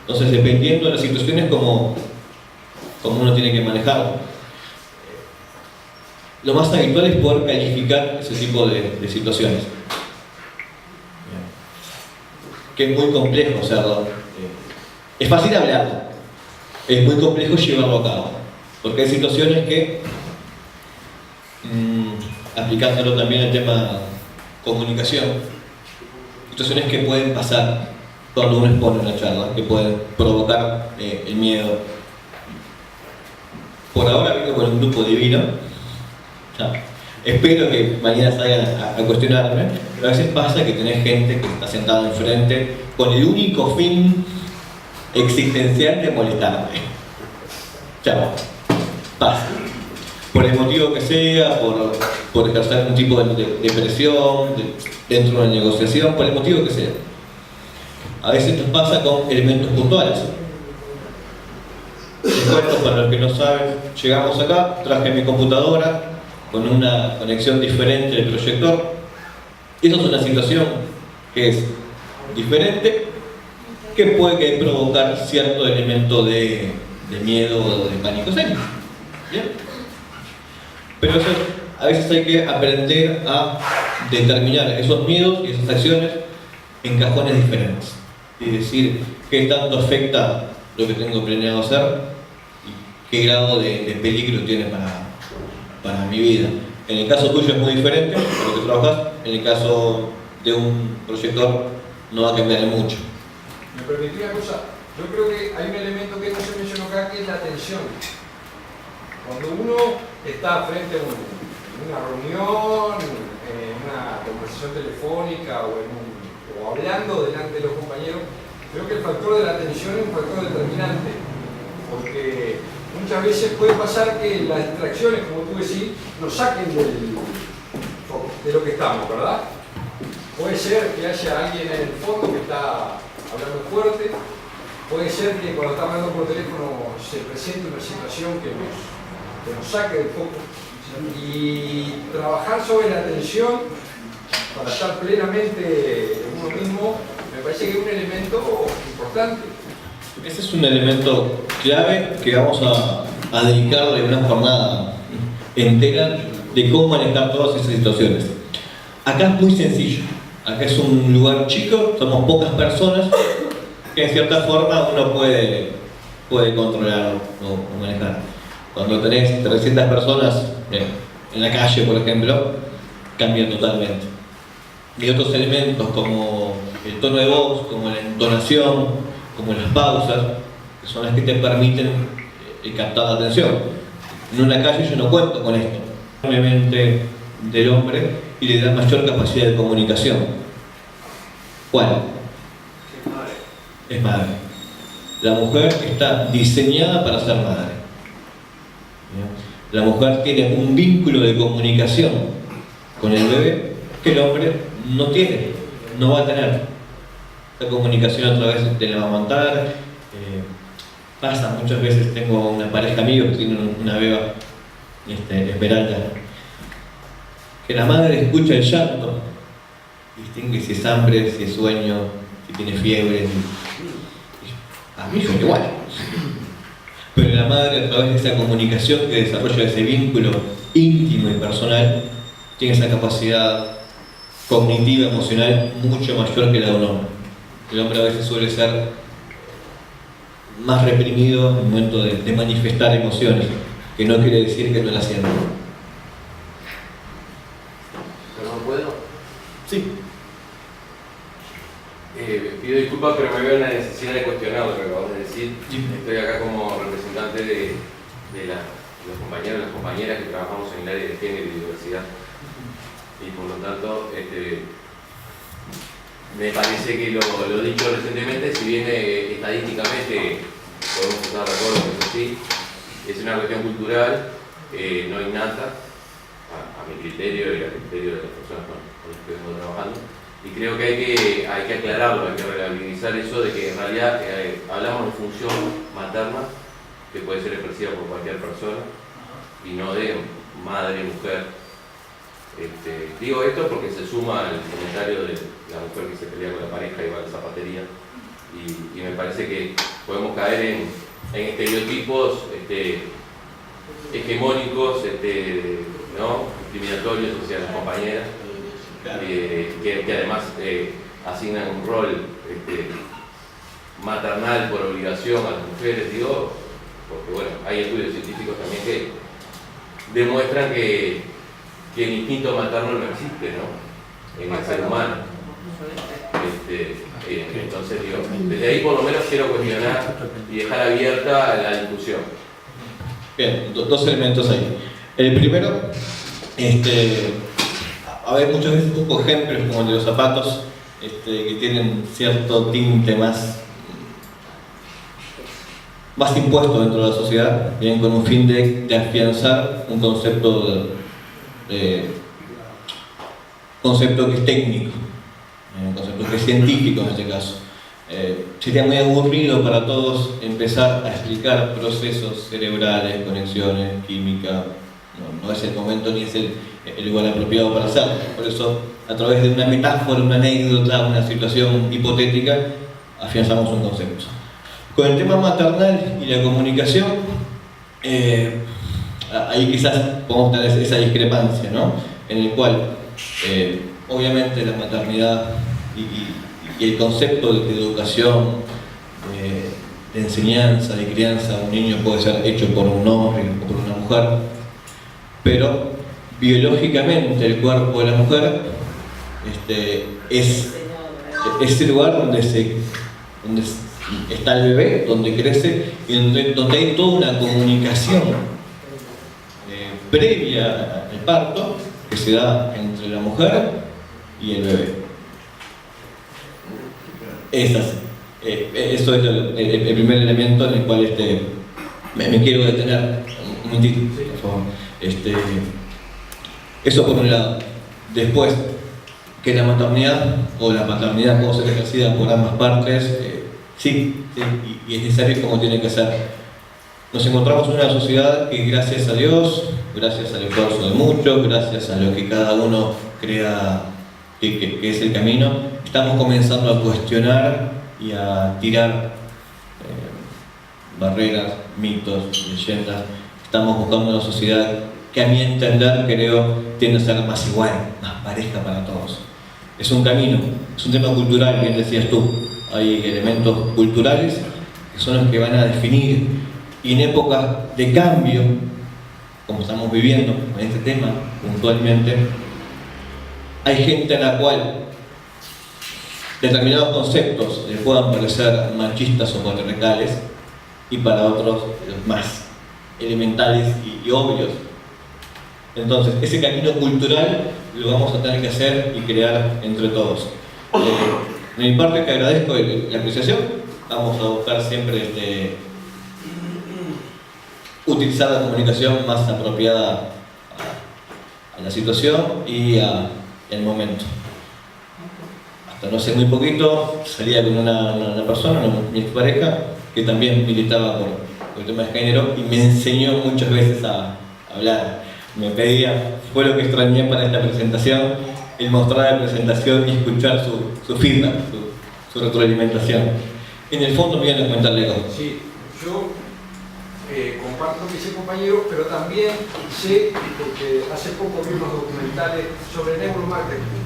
Entonces, dependiendo de las situaciones, como cómo uno tiene que manejarlo. Lo más habitual es poder calificar ese tipo de situaciones. Que es muy complejo hacerlo. Es fácil hablarlo, es muy complejo llevarlo a cabo, porque hay situaciones que, aplicándolo también al tema comunicación, situaciones que pueden pasar cuando uno expone una charla, que pueden provocar el miedo. Por ahora vengo con un grupo divino. Espero que mañana salgan a cuestionarme, pero a veces pasa que tenés gente que está sentada enfrente con el único fin existencial de molestarme. Chao. Pasa. Por el motivo que sea, por ejercer algún tipo de presión, dentro de una negociación, por el motivo que sea. A veces nos pasa con elementos puntuales. Les cuento, para los que no saben, llegamos acá, traje mi computadora con una conexión diferente del proyector. Eso es una situación que es diferente, que puede provocar cierto elemento de miedo o de pánico escénico. ¿Bien? Pero eso, a veces hay que aprender a determinar esos miedos y esas acciones en cajones diferentes. Es decir, qué tanto afecta lo que tengo planeado hacer y qué grado de peligro tiene para mi vida. En el caso tuyo es muy diferente, por lo que trabajas. En el caso de un proyector no va a cambiar mucho. Me permití una cosa, yo creo que hay un elemento que no se mencionó acá, que es la atención. Cuando uno está frente a una reunión, en una conversación telefónica o hablando delante de los compañeros, creo que el factor de la atención es un factor determinante, porque muchas veces puede pasar que las distracciones, como tú decís, nos saquen de lo que estamos, ¿verdad? Puede ser que haya alguien en el fondo que está hablando fuerte, puede ser que cuando está hablando por teléfono se presente una situación que nos saque del foco, y trabajar sobre la atención para estar plenamente en uno mismo me parece que es un elemento importante. Ese es un elemento clave que vamos a dedicarle una jornada entera de cómo manejar todas esas situaciones. Acá es muy sencillo. Acá es un lugar chico, somos pocas personas, que en cierta forma uno puede controlar o manejar. Cuando tenés 300 personas en la calle, por ejemplo, cambia totalmente. Y otros elementos como el tono de voz, como la entonación, como las pausas, que son las que te permiten captar la atención. En una calle yo no cuento con esto. Obviamente del hombre, y le da mayor capacidad de comunicación. ¿Cuál? Es madre. La mujer está diseñada para ser madre. La mujer tiene un vínculo de comunicación con el bebé que el hombre no tiene, no va a tener. La comunicación a través de la amamantar. Pasa muchas veces, tengo una pareja amiga que tiene una beba, Esmeralda, que la madre escucha el llanto, distingue si es hambre, si es sueño, si tiene fiebre. A mí son igual. Pero la madre, a través de esa comunicación que desarrolla ese vínculo íntimo y personal, tiene esa capacidad cognitiva, emocional, mucho mayor que la de un hombre. El hombre a veces suele ser más reprimido en el momento de manifestar emociones, que no quiere decir que no las sienta. ¿Perdón, puedo? Sí. Pido disculpas, pero me veo en la necesidad de cuestionar lo que acabas de decir. Estoy acá como representante de los compañeros y las compañeras que trabajamos en el área de género y diversidad. Y por lo tanto, me parece que lo dicho recientemente, si bien estadísticamente podemos estar de acuerdo con eso, sí, es una cuestión cultural, no innata, a mi criterio y al criterio de las personas con las que vengo trabajando. Y creo que hay que aclararlo, hay que relativisar eso de que en realidad hablamos de función materna, que puede ser ejercida por cualquier persona, y no de madre, mujer. Digo esto porque se suma al comentario de la mujer que se pelea con la pareja y va a la zapatería, y me parece que podemos caer en estereotipos hegemónicos, ¿no? Discriminatorios hacia las compañeras, que además asignan un rol maternal por obligación a las mujeres, digo, porque bueno, hay estudios científicos también que demuestran que el instinto materno no existe, ¿no? En el ser humano. Entonces, digo, desde ahí por lo menos quiero cuestionar y dejar abierta la discusión. Bien, dos elementos ahí. El primero, a ver, muchas veces busco ejemplos como el de los zapatos, que tienen cierto tinte más impuesto dentro de la sociedad, bien, con un fin de afianzar un concepto que es técnico, un concepto que es científico en este caso. Sería muy aburrido para todos empezar a explicar procesos cerebrales, conexiones, química. No es el momento ni es el lugar apropiado para hacerlo. Por eso, a través de una metáfora, una anécdota, una situación hipotética, afianzamos un concepto. Con el tema maternal y la comunicación, ahí quizás podemos tener esa discrepancia, ¿no? En el cual, obviamente, la maternidad y el concepto de educación, de enseñanza, de crianza, un niño puede ser hecho por un hombre o por una mujer, pero biológicamente el cuerpo de la mujer es ese lugar donde está el bebé, donde crece y donde hay toda una comunicación previa al parto que se da entre la mujer y el bebé. Es así. Eso es el primer elemento en el cual me quiero detener un momentito, por favor. Eso por un lado. Después, que la maternidad o la paternidad puede ser ejercida por ambas partes, sí, y es necesario como tiene que ser. Nos encontramos en una sociedad que, gracias a Dios, gracias al esfuerzo de muchos, gracias a lo que cada uno crea que es el camino, estamos comenzando a cuestionar y a tirar barreras, mitos, leyendas. Estamos buscando una sociedad que, a mi entender, creo, tiende a ser más igual, más pareja para todos. Es un camino, es un tema cultural, bien decías tú. Hay elementos culturales que son los que van a definir, y en épocas de cambio, como estamos viviendo con este tema puntualmente, hay gente a la cual determinados conceptos les puedan parecer machistas o patriarcales, y para otros los más elementales y obvios. Entonces, ese camino cultural lo vamos a tener que hacer y crear entre todos. De mi parte, te agradezco la apreciación. Vamos a buscar siempre utilizar la comunicación más apropiada a la situación y al momento. Hasta no hace muy poquito salía con una persona, mi expareja, que también militaba por el tema de género y me enseñó muchas veces a hablar. Me pedía, fue lo que extrañé para esta presentación, el mostrar la presentación y escuchar su feedback, su retroalimentación. En el fondo me iban a comentarle algo. Sí, yo comparto lo que dice el compañero, pero también sé, porque hace poco vi unos documentales sobre neuromarketing.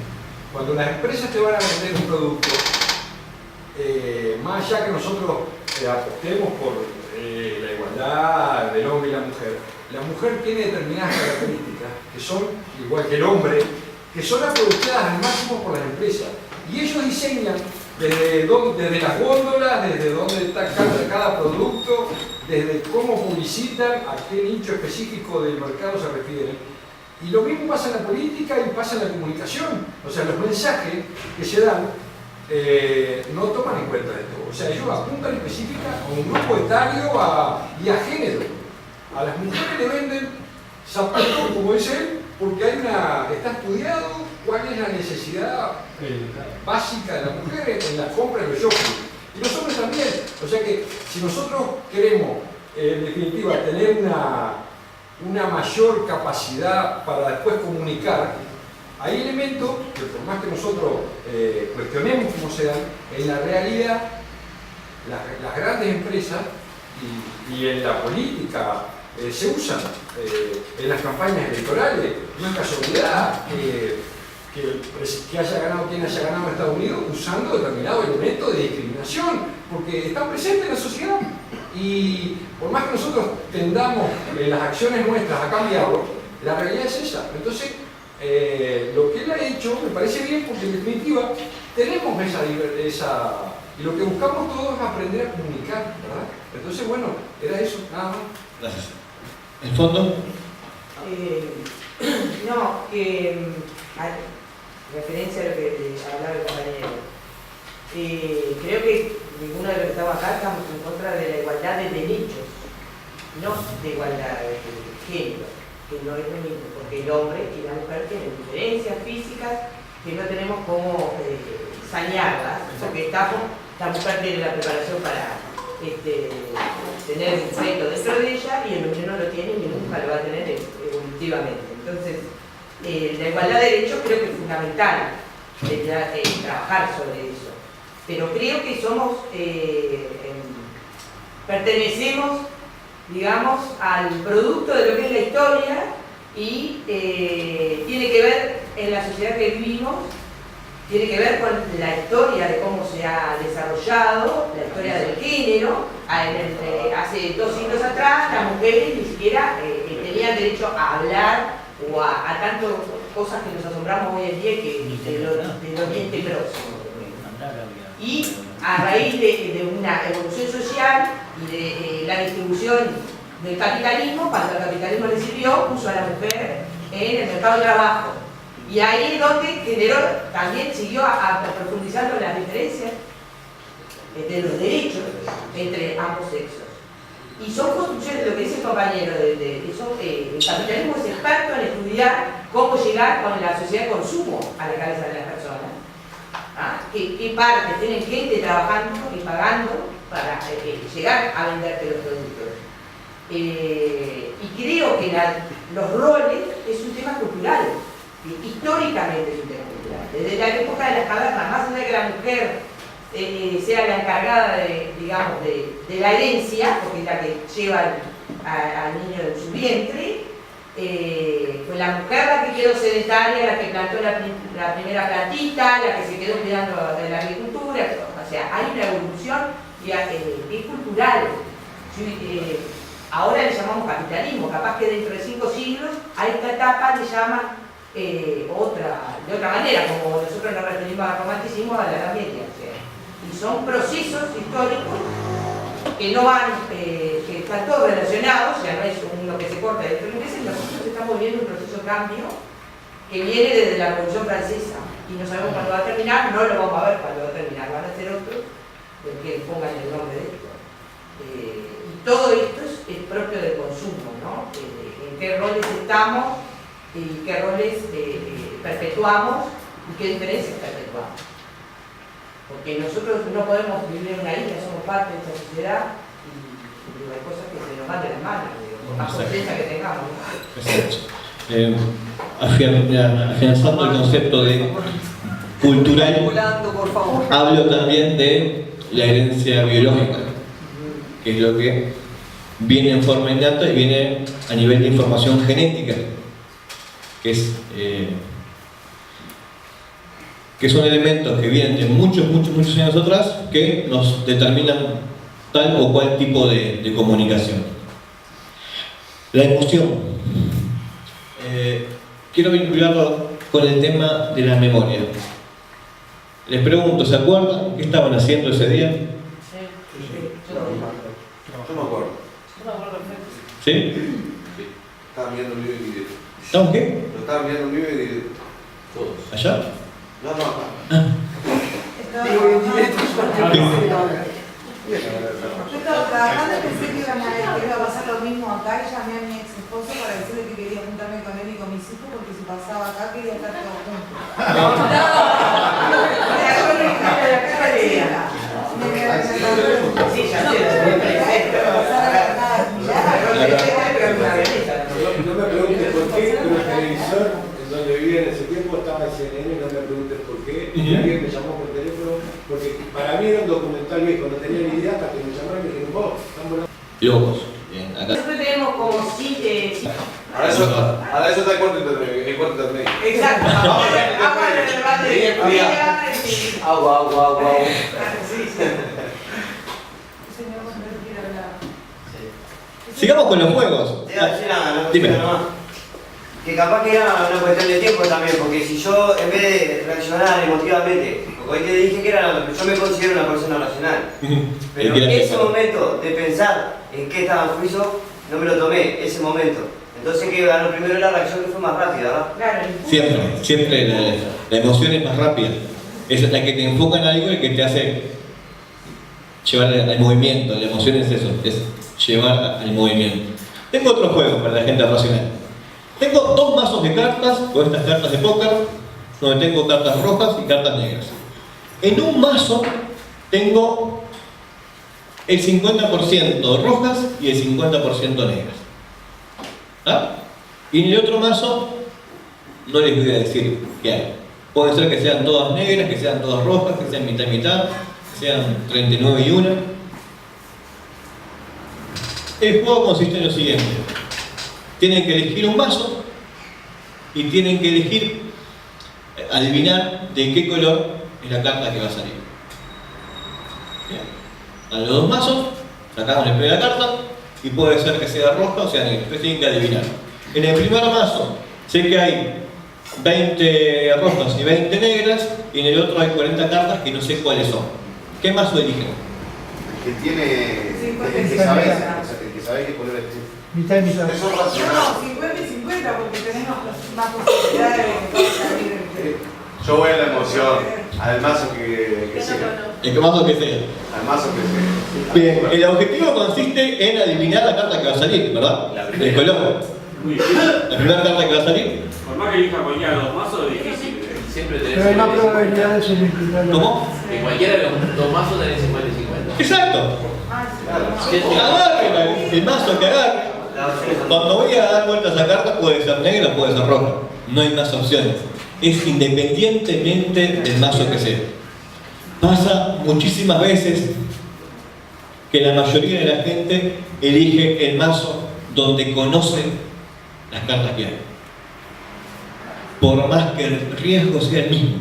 Cuando las empresas te van a vender un producto, más allá que nosotros apostemos por la igualdad del hombre y la mujer tiene determinadas características que son, igual que el hombre, que son aprovechadas al máximo por las empresas. Y ellos diseñan desde las góndolas, desde dónde está cada producto, desde cómo publicitan, a qué nicho específico del mercado se refieren. Y lo mismo pasa en la política y pasa en la comunicación. O sea, los mensajes que se dan no toman en cuenta esto. O sea, ellos apuntan específica a un grupo etario y a género. A las mujeres le venden zapatos, como dice él, porque está estudiado cuál es la necesidad básica de la mujer en las compras de los shopping. Y los hombres también. O sea que si nosotros queremos, en definitiva, tener una mayor capacidad para después comunicar, hay elementos que, por más que nosotros cuestionemos cómo se dan, en la realidad las grandes empresas y en la política se usan en las campañas electorales. No es casualidad que haya ganado quien haya ganado en Estados Unidos usando determinado elemento de discriminación, porque está presente en la sociedad. Y por más que nosotros tendamos las acciones nuestras a cambiarlo, la realidad es esa. Entonces, lo que él ha hecho me parece bien, porque en definitiva tenemos esa y lo que buscamos todos es aprender a comunicar, ¿verdad? Entonces, bueno, era eso, nada más. Gracias. ¿En fondo? Referencia a lo que hablaba el compañero. Creo que ninguno de los que estamos acá estamos en contra de la igualdad de derechos, no de igualdad de género, que no es lo mismo, porque el hombre y la mujer tienen diferencias físicas que no tenemos cómo sanearlas, porque la mujer tiene la preparación para tener un feto dentro de ella y el hombre no lo tiene y nunca lo va a tener evolutivamente. Entonces, la igualdad de derechos creo que es fundamental trabajar sobre eso, pero creo que pertenecemos, digamos, al producto de lo que es la historia y tiene que ver en la sociedad que vivimos, tiene que ver con la historia de cómo se ha desarrollado, la historia del género. Hace 2 siglos atrás las mujeres ni siquiera tenían derecho a hablar o a tantas cosas que nos asombramos hoy en día que del Oriente Próximo. Y a raíz de una evolución social y de la distribución del capitalismo, cuando el capitalismo le sirvió, puso a la mujer en el mercado de trabajo. Y ahí es donde generó, también siguió profundizando las diferencias de los derechos entre ambos sexos. Y son construcciones, lo que dice el compañero, el capitalismo es experto en estudiar cómo llegar con la sociedad de consumo a la cabeza de las personas. ¿Qué partes tienen gente trabajando y pagando para llegar a venderte los productos? Y creo que los roles es un tema cultural, históricamente es un tema cultural. Desde la época de las cavernas, más allá de que la mujer sea la encargada de la herencia, porque es la que lleva al niño en su vientre, fue la mujer la que quedó sedentaria, la que plantó la primera plantita, la que se quedó cuidando de la agricultura. O sea, hay una evolución que es cultural. Ahora le llamamos capitalismo, capaz que dentro de 5 siglos a esta etapa le llaman de otra manera, como nosotros nos referimos al romanticismo, a la Edad Media. O sea, y son procesos históricos que no que están todos relacionados, o sea, no es uno que se corta dentro de meses. Nosotros estamos viendo un proceso de cambio que viene desde la Revolución Francesa y no sabemos cuándo va a terminar, no lo vamos a ver cuándo va a terminar, van a ser otros que pongan el nombre de esto. Y todo esto es propio del consumo, ¿no? En qué roles estamos y qué roles perpetuamos y qué diferencias perpetuamos. Porque nosotros no podemos vivir en una isla, somos parte de esta sociedad y hay cosas que se nos van de las manos, por más conciencia que tengamos. Afianzando el concepto de cultural, hablo también de la herencia biológica, que es lo que viene en forma innata y viene a nivel de información genética, que son elementos que vienen de muchos años atrás que nos determinan tal o cual tipo de comunicación. La emoción. Quiero vincularlo con el tema de la memoria. Les pregunto, ¿se acuerdan qué estaban haciendo ese día? Yo me acuerdo. ¿Sí? Estaban viendo un video y directo. ¿Estaban qué? Lo estaban viendo un video y directo. Todos. ¿Allá? No, acá. Yo estaba trabajando y pensé que iba a pasar lo mismo acá y llamé a mi ex esposo para decirle que quería juntarme con él y con mis hijos porque si pasaba acá quería estar todos juntos. No me preguntes por qué, pero el televisor en donde vivía en ese tiempo estaba en CNN, no me preguntes por qué. Y alguien me llamó por teléfono, porque para mí era un documental viejo, no tenía ni idea hasta que me llamaron y me dijeron, vos, están volando. locos. Bien, acá. Nosotros tenemos como Ahora eso está el cuarto intermedio. exacto, agua en el balde de fría. Agua. Sigamos con los juegos. Te iba a decir una Dime. cosita nomás. Que capaz que era una cuestión de tiempo también, porque si yo en vez de reaccionar emotivamente, hoy te dije que yo me considero una persona racional, pero ese momento de pensar en qué estaba en juicio, no me lo tomé, ese momento. Entonces que ganó primero la reacción que fue más rápida, ¿verdad? Claro. Siempre la emoción es más rápida. Es la que te enfoca en algo y que te hace llevar al movimiento. La emoción es eso, es llevar al movimiento. Tengo otro juego para la gente racional. Tengo dos mazos de cartas, con estas cartas de póker, donde tengo cartas rojas y cartas negras. En un mazo tengo el 50% rojas y el 50% negras. ¿Ah? Y en el otro mazo no les voy a decir qué hay. Puede ser que sean todas negras, que sean todas rojas, que sean mitad y mitad, que sean 39 y 1. El juego consiste en lo siguiente. Tienen que elegir un mazo y tienen que elegir, adivinar de qué color es la carta que va a salir. Bien. A los dos mazos sacamos la primera carta y puede ser que sea roja o sea negra. Ustedes tienen que adivinar. En el primer mazo sé que hay 20 rojas y 20 negras y en el otro hay 40 cartas que no sé cuáles son. ¿Qué mazo eligen? Que tiene. El que sabe qué color es. Mitad y mitad. Eso es racional. No, 50 y 50 porque tenemos más posibilidades de que salir. Yo voy a la emoción, al mazo que sea. El mazo que sea. Al mazo que sea. Bien, el objetivo consiste en adivinar la carta que va a salir, ¿verdad? El color. La primera carta que va a salir. Por más que elija cualquiera de los mazos, es difícil. Siempre tenés Pero hay más 50. probabilidades de simplificarlo. ¿Cómo? En cualquiera de los dos mazos tenés 50 y 50. Exacto. Agarre el mazo que agarre. Cuando voy a dar vuelta a esa carta puede ser negra o puede ser roja. No hay más opciones. Es independientemente del mazo que sea. Pasa muchísimas veces que la mayoría de la gente elige el mazo donde conoce las cartas que hay. Por más que el riesgo sea el mismo.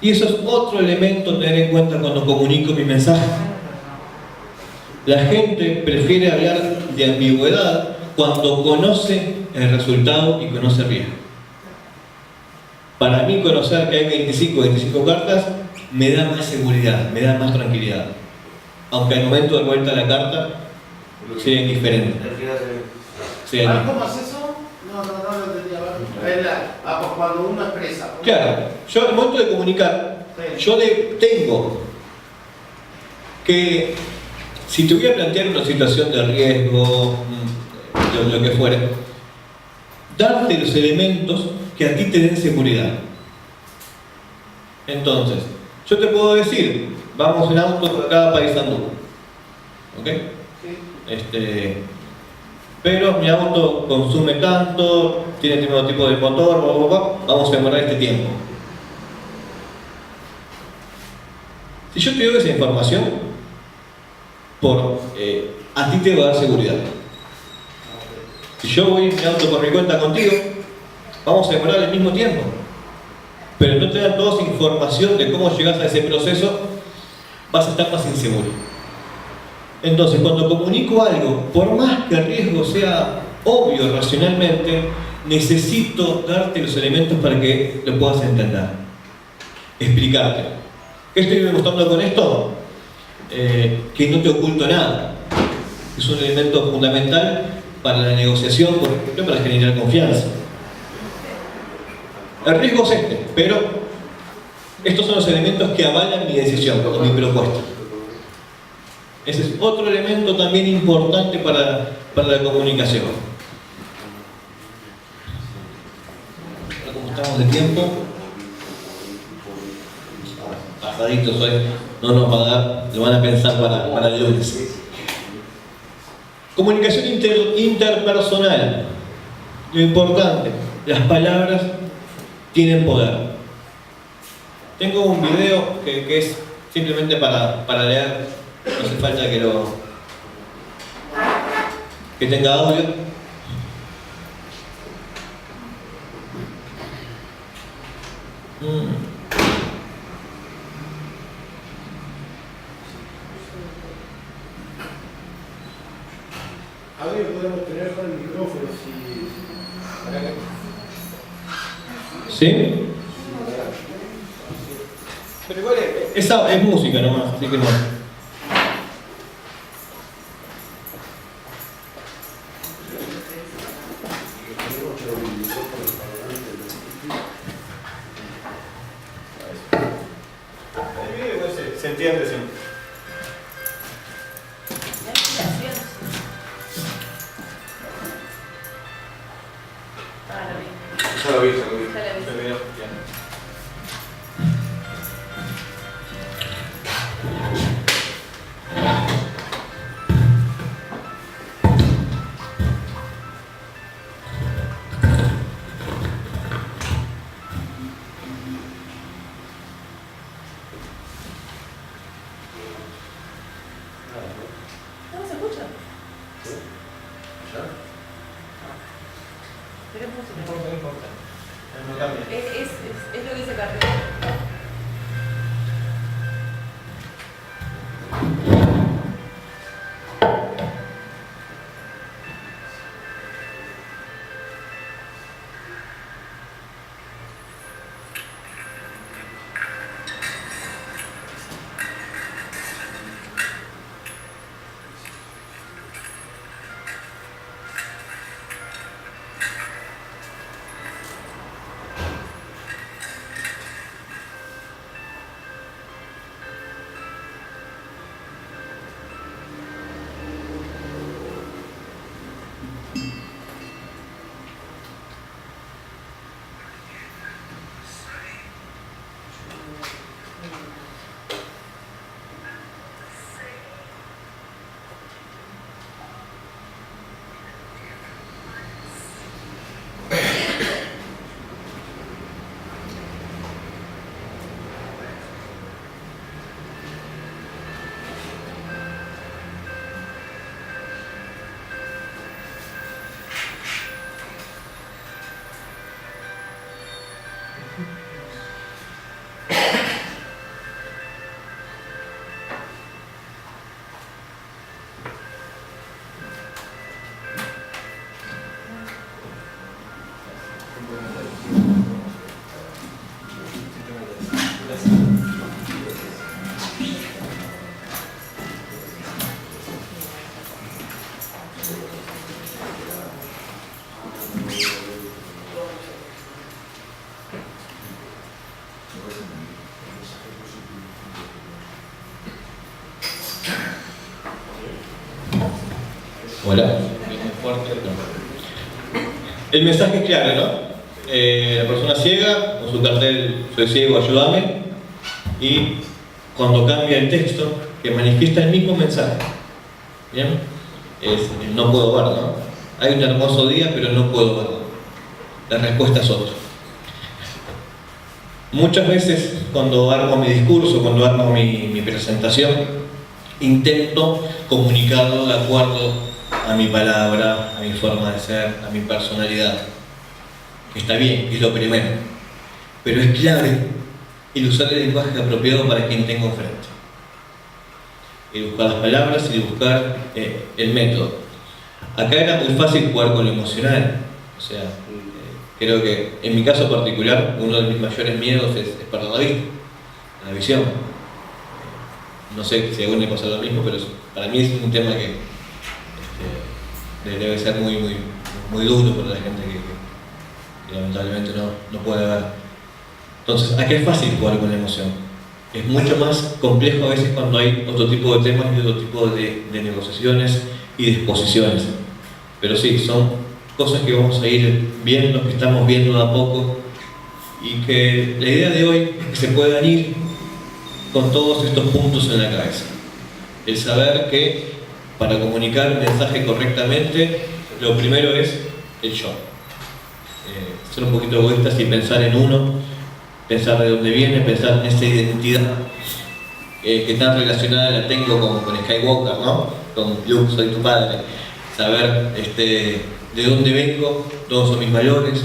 Y eso es otro elemento a tener en cuenta cuando comunico mi mensaje. La gente prefiere hablar de ambigüedad cuando conoce el resultado y conoce el riesgo. Para mí conocer que hay 25 cartas me da más seguridad, me da más tranquilidad. Aunque al momento de vuelta a la carta sea indiferente. ¿Cómo es eso? No lo entendía. Pues cuando uno expresa. Claro, yo al momento de comunicar, yo tengo que, si te voy a plantear una situación de riesgo, lo que fuere, darte los elementos que a ti te den seguridad. Entonces, yo te puedo decir, vamos en auto por acá a Paysandú, ¿ok? Pero mi auto consume tanto, tiene el mismo tipo de motor, vamos a demorar este tiempo. Si yo te doy esa información, a ti te va a dar seguridad. Si yo voy en mi auto por mi cuenta contigo, vamos a demorar el mismo tiempo. Pero no te dan toda esa información de cómo llegas a ese proceso, vas a estar más inseguro. Entonces, cuando comunico algo, por más que el riesgo sea obvio racionalmente, necesito darte los elementos para que lo puedas entender. Explicarte. ¿Qué estoy demostrando con esto? Que no te oculto nada. Es un elemento fundamental para la negociación, por ejemplo, para generar confianza. El riesgo es pero estos son los elementos que avalan mi decisión o mi propuesta. Ese es otro elemento también importante para la comunicación. Como estamos de tiempo, pasaditos hoy, no nos va a dar, lo van a pensar para el lunes. Comunicación interpersonal. Lo importante, las palabras tienen poder. Tengo un video que es simplemente para leer, no hace falta que que tenga audio. Audio podemos tener con el micrófono si... ¿Sí? Pero igual es música nomás, así que no. Se entiende siempre. Ya lo vi. ¿No se escucha? Pero es música. No importa. No cambia. Es lo que dice Carlos. Hola. El mensaje es claro, ¿no? La persona ciega, con su cartel "soy ciego, ayúdame", y cuando cambia el texto, que manifiesta el mismo mensaje. ¿Bien? Es "no puedo ver", ¿no? Hay un hermoso día, pero no puedo verlo. La respuesta es otra. Muchas veces, cuando armo mi discurso, cuando armo mi presentación, intento comunicarlo de acuerdo a mi palabra, a mi forma de ser, a mi personalidad. Está bien, es lo primero. Pero es clave el usar el lenguaje apropiado para quien tengo enfrente. El buscar las palabras y buscar el método. Acá era muy fácil jugar con lo emocional. O sea, creo que en mi caso particular, uno de mis mayores miedos es perder la vista, la visión. No sé si a uno le pasa lo mismo, pero para mí es un tema que debe ser muy duro para la gente que lamentablemente no puede ver. Entonces, acá es fácil jugar con la emoción. Es mucho más complejo a veces cuando hay otro tipo de temas y otro tipo de negociaciones y disposiciones. Pero sí, son cosas que vamos a ir viendo, que estamos viendo de a poco, y que la idea de hoy es que se puedan ir con todos estos puntos en la cabeza. El saber que para comunicar un mensaje correctamente, lo primero es el yo. Ser un poquito egoístas y pensar en uno, pensar de dónde viene, pensar en esa identidad que tan relacionada la tengo con Skywalker, ¿no? Con Luke, soy tu padre. saber de dónde vengo, todos son mis valores,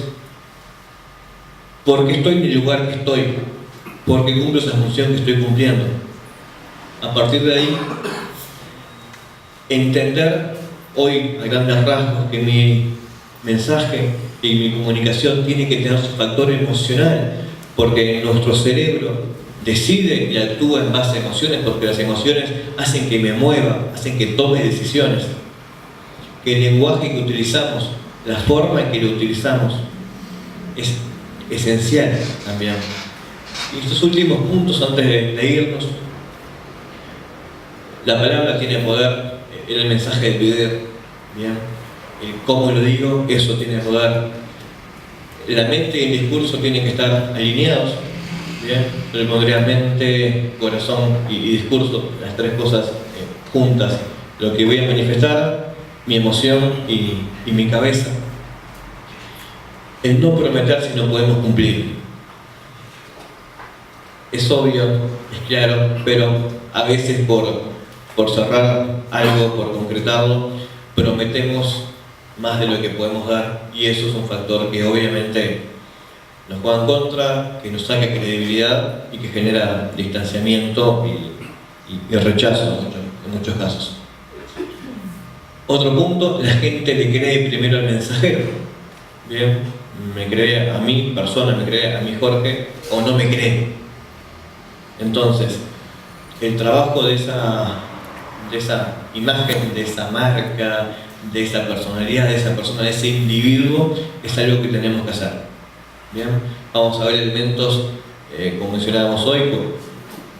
por qué estoy en el lugar que estoy, por qué cumplo esa función que estoy cumpliendo. A partir de ahí, entender hoy a grandes rasgos que mi mensaje y mi comunicación tiene que tener su factor emocional, porque nuestro cerebro decide y actúa en base a emociones, porque las emociones hacen que me mueva, hacen que tome decisiones. Que el lenguaje que utilizamos, la forma en que lo utilizamos, es esencial también. Y estos últimos puntos antes de irnos, la palabra tiene poder, era el mensaje del video, ¿bien? El cómo lo digo, eso tiene poder. La mente y el discurso tienen que estar alineados, ¿bien? Yo le pondría mente, corazón y discurso, las tres cosas juntas. Lo que voy a manifestar, mi emoción y mi cabeza. El no prometer si no podemos cumplir. Es obvio, es claro, pero a veces por cerrar algo, por concretarlo, prometemos más de lo que podemos dar, y eso es un factor que obviamente nos juega en contra, que nos saca credibilidad y que genera distanciamiento y rechazo en muchos casos. Otro punto, la gente le cree primero al mensajero. Bien, me cree a mí, persona, me cree a mí, Jorge, o no me cree. Entonces, el trabajo de esa imagen, de esa marca, de esa personalidad, de esa persona, de ese individuo, es algo que tenemos que hacer. Bien, vamos a ver elementos, como mencionábamos hoy,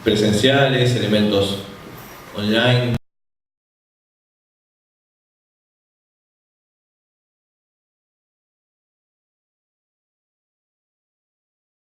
presenciales, elementos online.